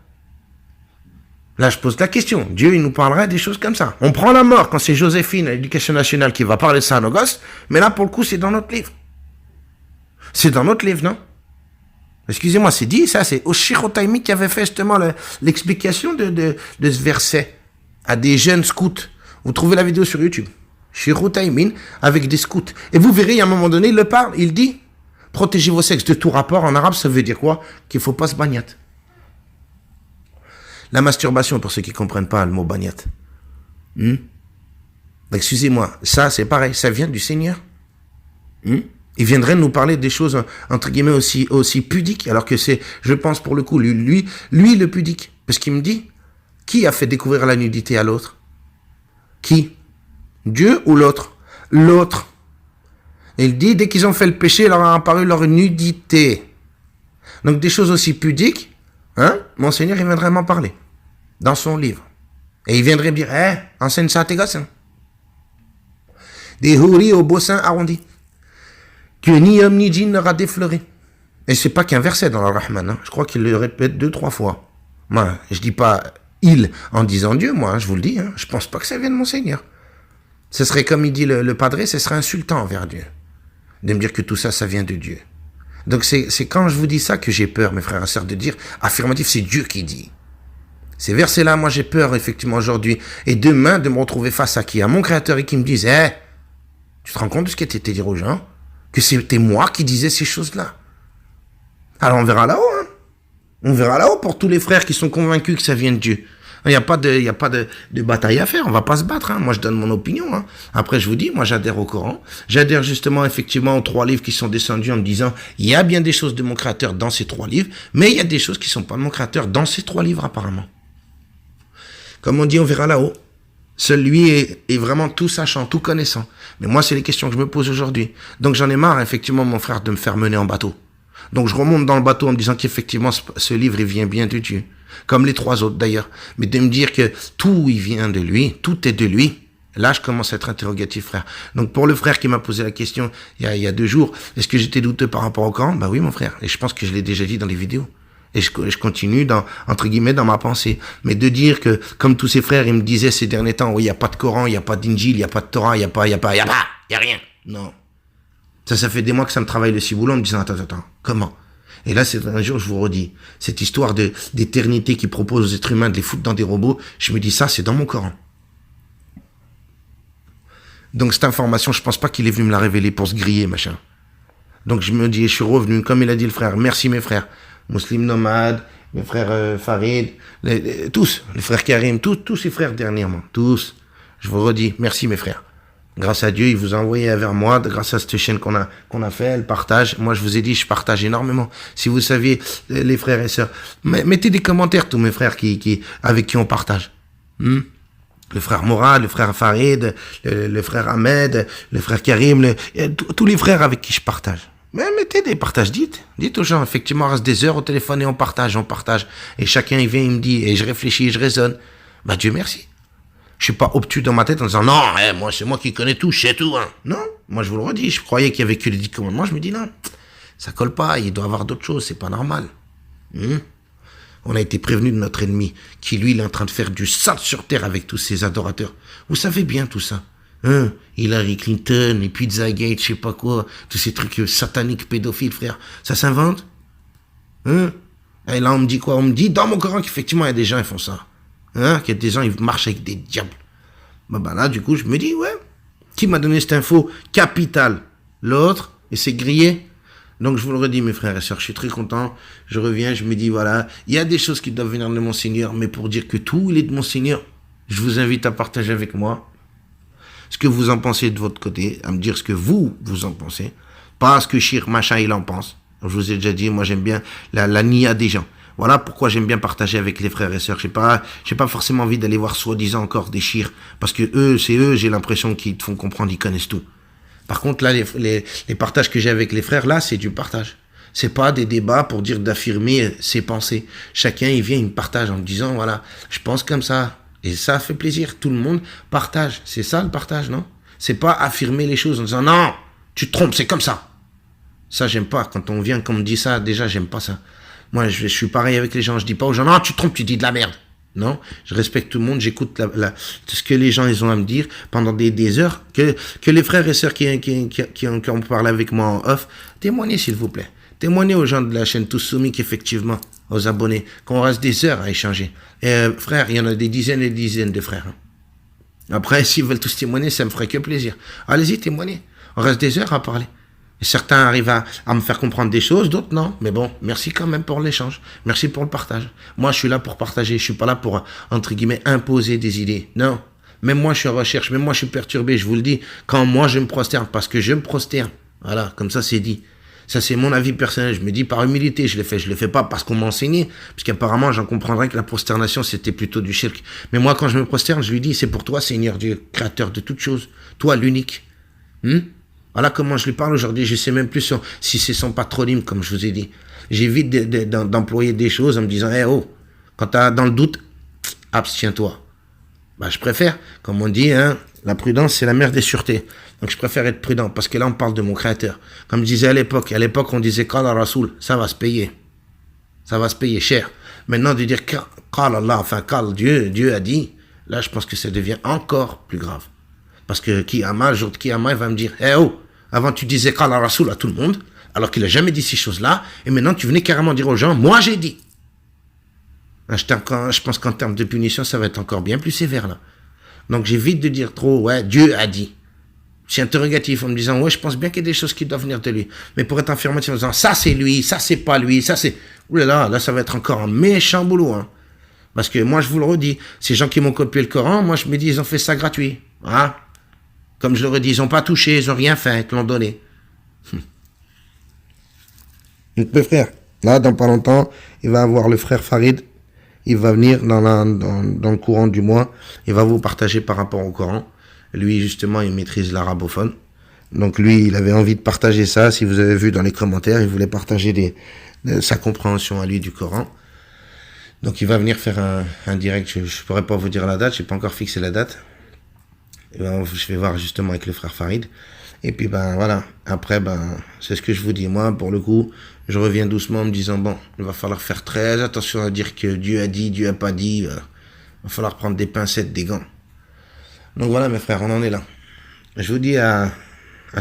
Là, je pose la question. Dieu, il nous parlera des choses comme ça. On prend la mort quand c'est Joséphine, à l'Éducation nationale, qui va parler ça à nos gosses. Mais là, pour le coup, c'est dans notre livre. C'est dans notre livre, non? Excusez-moi, c'est dit, ça, c'est Cheikh Outaïmin qui avait fait justement l'explication de ce verset à des jeunes scouts. Vous trouvez la vidéo sur YouTube. Cheikh Outaïmin avec des scouts. Et vous verrez, à un moment donné, il le parle, il dit, protégez vos sexes de tout rapport. En arabe, ça veut dire quoi? Qu'il faut pas se bagnate. La masturbation, pour ceux qui ne comprennent pas le mot bagnate. Excusez-moi, ça c'est pareil, ça vient du Seigneur. Il viendrait nous parler des choses, entre guillemets, aussi pudiques, alors que c'est, je pense pour le coup, lui le pudique. Parce qu'il me dit, qui a fait découvrir la nudité à l'autre? Qui? Dieu ou l'autre? L'autre. Il dit, dès qu'ils ont fait le péché, leur a apparu leur nudité. Donc des choses aussi pudiques, mon Seigneur, il viendrait m'en parler. Dans son livre. Et il viendrait me dire, enseigne ça à tes gosses. Des houris aux beaux seins arrondis. Que ni homme ni djinn n'aura défloré. Et c'est pas qu'un verset dans le Rahman. Je crois qu'il le répète 2-3 fois. Moi, je dis pas il en disant Dieu, moi, je vous le dis. Je pense pas que ça vienne de mon Seigneur. Ce serait comme il dit le padré, ce serait insultant envers Dieu. De me dire que tout ça, ça vient de Dieu. Donc c'est quand je vous dis ça que j'ai peur, mes frères et sœurs, de dire affirmatif, c'est Dieu qui dit. Ces versets-là, moi j'ai peur effectivement aujourd'hui et demain de me retrouver face à qui? À mon créateur et qui me dise, tu te rends compte de ce qui était dit aux gens? Que c'était moi qui disais ces choses-là. Alors on verra là-haut. On verra là-haut pour tous les frères qui sont convaincus que ça vient de Dieu. Il n'y a pas de bataille à faire. On va pas se battre. Hein. Moi, je donne mon opinion. Hein. Après, je vous dis, moi, j'adhère au Coran. J'adhère justement, effectivement, aux 3 livres qui sont descendus en me disant, il y a bien des choses de mon créateur dans ces 3 livres, mais il y a des choses qui sont pas de mon créateur dans ces 3 livres, apparemment. Comme on dit, on verra là-haut. Celui est vraiment tout sachant, tout connaissant. Mais moi, c'est les questions que je me pose aujourd'hui. Donc, j'en ai marre, effectivement, mon frère, de me faire mener en bateau. Donc, je remonte dans le bateau en me disant qu'effectivement, ce livre, il vient bien de Dieu. Comme les 3 autres, d'ailleurs. Mais de me dire que tout, il vient de lui, tout est de lui. Là, je commence à être interrogatif, frère. Donc, pour le frère qui m'a posé la question il y a 2 jours, est-ce que j'étais douteux par rapport au Coran? Bah oui, mon frère. Et je pense que je l'ai déjà dit dans les vidéos. Et je continue entre guillemets, dans ma pensée. Mais de dire que, comme tous ces frères, ils me disaient ces derniers temps, oui, il n'y a pas de Coran, il n'y a pas d'Injil, il n'y a pas de Torah, il n'y a rien. Non. Ça fait des mois que ça me travaille le ciboulot en me disant, attends, comment? Et là, c'est un jour, je vous redis, cette histoire d'éternité qui propose aux êtres humains de les foutre dans des robots, je me dis, ça, c'est dans mon Coran. Donc, cette information, je pense pas qu'il est venu me la révéler pour se griller, machin. Donc, je me dis, je suis revenu, comme il a dit le frère, merci mes frères. Muslim Nomade, mes frères Farid, tous, les frères Karim, tous ces frères dernièrement, tous. Je vous redis, merci mes frères. Grâce à Dieu, il vous a envoyé vers moi, grâce à cette chaîne qu'on a fait, elle partage. Moi, je vous ai dit, je partage énormément. Si vous saviez, les frères et sœurs, mettez des commentaires, tous mes frères avec qui on partage. Le frère Morad, le frère Farid, le frère Ahmed, le frère Karim, tous les frères avec qui je partage. Mais mettez des partages, dites aux gens, effectivement, on reste des heures au téléphone et on partage. Et chacun, il vient, il me dit, et je réfléchis, je raisonne. Bah, Dieu merci. Je suis pas obtus dans ma tête en disant, non, moi, c'est moi qui connais tout, je sais tout, hein. Non, moi, je vous le redis, je croyais qu'il y avait que les 10 commandements, je me dis, non, ça colle pas, il doit y avoir d'autres choses, c'est pas normal. On a été prévenu de notre ennemi, qui, lui, il est en train de faire du sale sur terre avec tous ses adorateurs. Vous savez bien tout ça. Hillary Clinton, les Pizzagate, je sais pas quoi, tous ces trucs sataniques, pédophiles, frère, ça s'invente? Et là, on me dit quoi? On me dit, dans mon Coran, qu'effectivement, il y a des gens, ils font ça. Qu'il y a des gens, ils marchent avec des diables. Bah là, du coup, je me dis, ouais, qui m'a donné cette info capitale? L'autre, et c'est grillé. Donc, je vous le redis, mes frères et sœurs, je suis très content. Je reviens, je me dis, voilà, il y a des choses qui doivent venir de mon Seigneur, mais pour dire que tout, il est de mon Seigneur, je vous invite à partager avec moi ce que vous en pensez de votre côté, à me dire ce que vous en pensez, pas ce que Shir Machin il en pense. Je vous ai déjà dit, moi j'aime bien la nia des gens. Voilà pourquoi j'aime bien partager avec les frères et sœurs. J'ai pas forcément envie d'aller voir soi-disant encore des Shir, parce que j'ai l'impression qu'ils te font comprendre, ils connaissent tout. Par contre, là, les partages que j'ai avec les frères, là, c'est du partage. C'est pas des débats pour dire d'affirmer ses pensées. Chacun, il vient, il me partage en me disant, voilà, je pense comme ça. Et ça fait plaisir. Tout le monde partage. C'est ça le partage, non? C'est pas affirmer les choses en disant, non, tu te trompes, c'est comme ça. Ça, j'aime pas. Quand on vient, qu'on me dit ça, déjà, j'aime pas ça. Moi, je suis pareil avec les gens. Je dis pas aux gens, non, tu te trompes, tu dis de la merde. Non, je respecte tout le monde, j'écoute ce que les gens ils ont à me dire pendant des heures, que les frères et sœurs qui ont parlé avec moi en off, témoignez s'il vous plaît. Témoignez aux gens de la chaîne Tous Soumis qu'effectivement, aux abonnés, qu'on reste des heures à échanger. Et frère, il y en a des dizaines et des dizaines de frères. Après, s'ils veulent tous témoigner, ça me ferait que plaisir. Allez-y, témoignez. On reste des heures à parler. Et certains arrivent à me faire comprendre des choses, d'autres non. Mais bon, merci quand même pour l'échange. Merci pour le partage. Moi, je suis là pour partager. Je suis pas là pour, entre guillemets, imposer des idées. Non. Même moi, je suis en recherche. Même moi, je suis perturbé. Je vous le dis. Quand moi, je me prosterne, parce que je me prosterne. Voilà, comme ça, c'est dit. Ça, c'est mon avis personnel. Je me dis par humilité, je l'ai fait. Je le fais pas parce qu'on m'a enseigné. Parce qu'apparemment, j'en comprendrais que la prosternation, c'était plutôt du shirk. Mais moi, quand je me prosterne, je lui dis, c'est pour toi, Seigneur Dieu, créateur de toutes choses. Toi, l'unique. Voilà comment je lui parle aujourd'hui. Je sais même plus si c'est son patronyme, comme je vous ai dit. J'évite d'employer des choses en me disant, oh, quand tu as dans le doute, abstiens-toi. Bah, je préfère, comme on dit, la prudence, c'est la mère des sûretés. Donc, je préfère être prudent, parce que là, on parle de mon créateur. Comme je disais à l'époque, on disait, Qala Rasoul, ça va se payer. Ça va se payer cher. Maintenant, de dire, Qala Allah, enfin, Qala Dieu a dit, là, je pense que ça devient encore plus grave. Parce que Kiyama, le jour de Kiyama, il va me dire, avant tu disais Qala Rasoul à tout le monde, alors qu'il a jamais dit ces choses-là, et maintenant tu venais carrément dire aux gens, moi j'ai dit. Je pense qu'en termes de punition, ça va être encore bien plus sévère là. Donc j'évite de dire trop, Dieu a dit. Je suis interrogatif en me disant, je pense bien qu'il y a des choses qui doivent venir de lui. Mais pour être affirmatif en disant, ça c'est lui, ça c'est pas lui, ça c'est... Oulala, là ça va être encore un méchant boulot. Parce que moi, je vous le redis, ces gens qui m'ont copié le Coran, moi, je me dis, ils ont fait ça gratuit. Voilà. Comme je le redis, ils n'ont pas touché, ils n'ont rien fait, ils te l'ont donné. Donc, mes frères, là, dans pas longtemps, il va avoir le frère Farid. Il va venir dans le courant du mois. Il va vous partager par rapport au Coran. Lui, justement, il maîtrise l'arabophone. Donc, lui, il avait envie de partager ça. Si vous avez vu dans les commentaires, il voulait partager sa compréhension à lui du Coran. Donc, il va venir faire un direct. Je ne pourrais pas vous dire la date. Je n'ai pas encore fixé la date. Et ben, je vais voir justement avec le frère Farid. Et puis, ben voilà. Après, ben, c'est ce que je vous dis. Moi, pour le coup, je reviens doucement en me disant, bon, il va falloir faire très attention à dire que Dieu a dit, Dieu a pas dit. Il va falloir prendre des pincettes, des gants. Donc voilà, mes frères, on en est là. Je vous dis à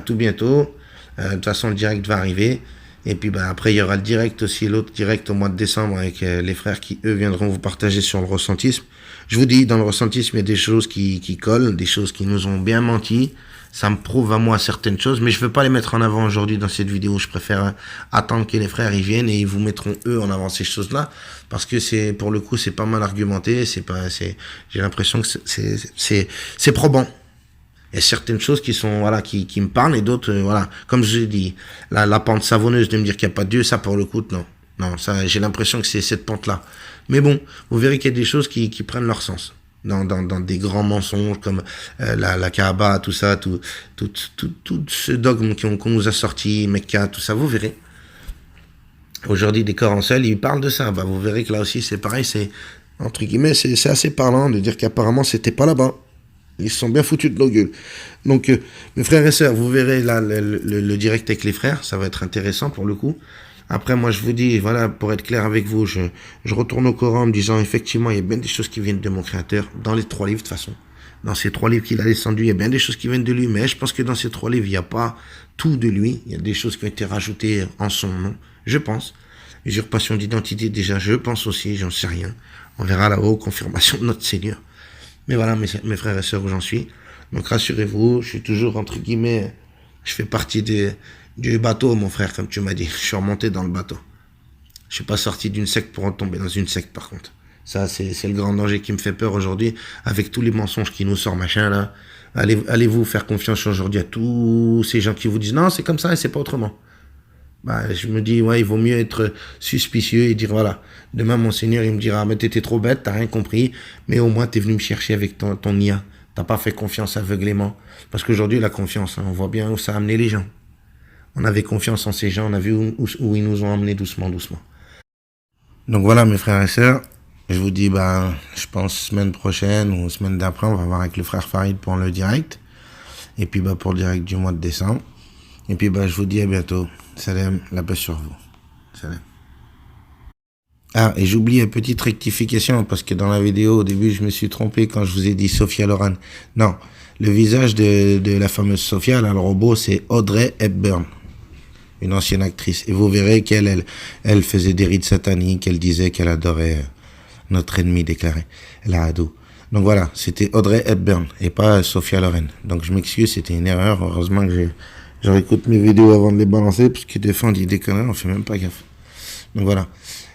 tout bientôt. De toute façon, le direct va arriver. Et puis, ben, après, il y aura le direct aussi, l'autre direct au mois de décembre avec les frères qui, eux, viendront vous partager sur le ressentisme. Je vous dis, dans le ressentisme, il y a des choses qui collent, des choses qui nous ont bien menti. Ça me prouve à moi certaines choses, mais je veux pas les mettre en avant aujourd'hui dans cette vidéo. Je préfère attendre que les frères y viennent et ils vous mettront eux en avant ces choses-là, parce que c'est, pour le coup, c'est pas mal argumenté. J'ai l'impression que c'est probant. Il y a certaines choses qui sont, voilà, qui me parlent et d'autres, voilà. Comme je l'ai dit, la pente savonneuse de me dire qu'il n'y a pas de Dieu, ça, pour le coup, non. Non, ça, j'ai l'impression que c'est cette pente-là. Mais bon, vous verrez qu'il y a des choses qui prennent leur sens. Dans des grands mensonges comme la Kaaba, tout ça, tout ce dogme qu'on nous a sorti, Mecca, tout ça, vous verrez. Aujourd'hui, des corps en sel, ils parlent de ça. Bah, vous verrez que là aussi, c'est pareil, c'est, entre guillemets, c'est assez parlant de dire qu'apparemment, c'était pas là-bas. Ils se sont bien foutus de nos gueules. Donc, mes frères et sœurs, vous verrez là le direct avec les frères, ça va être intéressant pour le coup. Après, moi, je vous dis, voilà, pour être clair avec vous, je retourne au Coran en me disant, effectivement, il y a bien des choses qui viennent de mon Créateur, dans les 3 livres, de toute façon. Dans ces 3 livres qu'il a descendus, il y a bien des choses qui viennent de lui, mais je pense que dans ces 3 livres, il n'y a pas tout de lui. Il y a des choses qui ont été rajoutées en son nom, je pense. Usurpation d'identité, déjà, je pense aussi, j'en sais rien. On verra là-haut, confirmation de notre Seigneur. Mais voilà, mes frères et sœurs, où j'en suis. Donc, rassurez-vous, je suis toujours, entre guillemets, je fais partie du bateau, mon frère, comme tu m'as dit. Je suis remonté dans le bateau. Je suis pas sorti d'une secte pour en tomber dans une secte, par contre. Ça, c'est le grand danger qui me fait peur aujourd'hui, avec tous les mensonges qui nous sortent, machin, là. Allez-vous faire confiance aujourd'hui à tous ces gens qui vous disent, non, c'est comme ça et c'est pas autrement. Bah, je me dis, ouais, il vaut mieux être suspicieux et dire, voilà, demain, mon Seigneur, il me dira, mais t'étais trop bête, t'as rien compris, mais au moins, t'es venu me chercher avec ton IA. T'as pas fait confiance aveuglément. Parce qu'aujourd'hui, la confiance, hein, on voit bien où ça a amené les gens. On avait confiance en ces gens, on a vu où ils nous ont emmenés doucement, doucement. Donc voilà, mes frères et sœurs, je vous dis, bah, je pense semaine prochaine ou semaine d'après, on va voir avec le frère Farid pour le direct. Et puis, bah, pour le direct du mois de décembre. Et puis, bah, je vous dis à bientôt. Salam, la paix sur vous. Salam. Ah, et j'oublie une petite rectification, parce que dans la vidéo, au début, je me suis trompé quand je vous ai dit Sophia Loren. Non, le visage de la fameuse Sophia, là, le robot, c'est Audrey Hepburn, une ancienne actrice. Et vous verrez qu'elle faisait des rites sataniques, elle disait qu'elle adorait notre ennemi déclaré, la Hadou. Donc voilà, c'était Audrey Hepburn, et pas Sophia Loren. Donc je m'excuse, c'était une erreur. Heureusement que je réécoute mes vidéos avant de les balancer, parce que des fois on dit des conneries, on fait même pas gaffe. Donc voilà.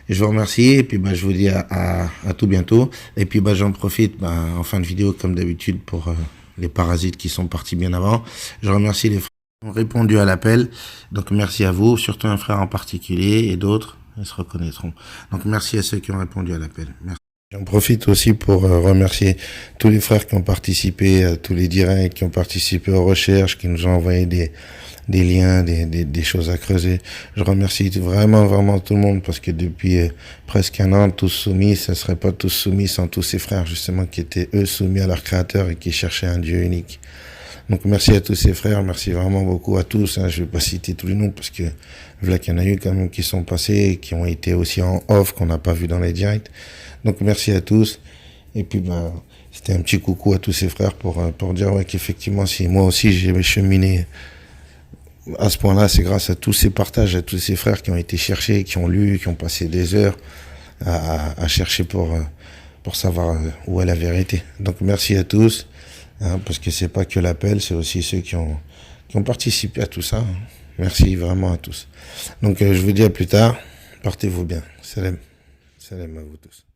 Et je vous remercie, et puis bah, je vous dis à tout bientôt. Et puis bah, j'en profite en fin de vidéo, comme d'habitude, pour les parasites qui sont partis bien avant. Je remercie les frères qui ont répondu à l'appel. Donc merci à vous, surtout un frère en particulier, et d'autres, ils se reconnaîtront. Donc merci à ceux qui ont répondu à l'appel. Merci. J'en profite aussi pour remercier tous les frères qui ont participé à tous les directs, qui ont participé aux recherches, qui nous ont envoyé des liens, des choses à creuser. Je remercie vraiment tout le monde, parce que depuis presque un an, tous soumis, ça serait pas tous soumis sans tous ces frères, justement, qui étaient eux soumis à leur Créateur et qui cherchaient un Dieu unique. Donc merci à tous ces frères, merci vraiment beaucoup à tous. Je vais pas citer tous les noms, parce que voilà qu'il y en a eu quand même qui sont passés, qui ont été aussi en off, qu'on n'a pas vu dans les directs. Donc merci à tous. Et puis bah, c'était un petit coucou à tous ces frères pour dire ouais, qu'effectivement, si moi aussi j'ai cheminé à ce point-là, c'est grâce à tous ces partages, à tous ces frères qui ont été cherchés, qui ont lu, qui ont passé des heures à chercher pour savoir où est la vérité. Donc merci à tous, parce que c'est pas que l'appel, c'est aussi ceux qui ont participé à tout ça. Merci vraiment à tous. Donc je vous dis à plus tard. Portez-vous bien. Salam. Salam à vous tous.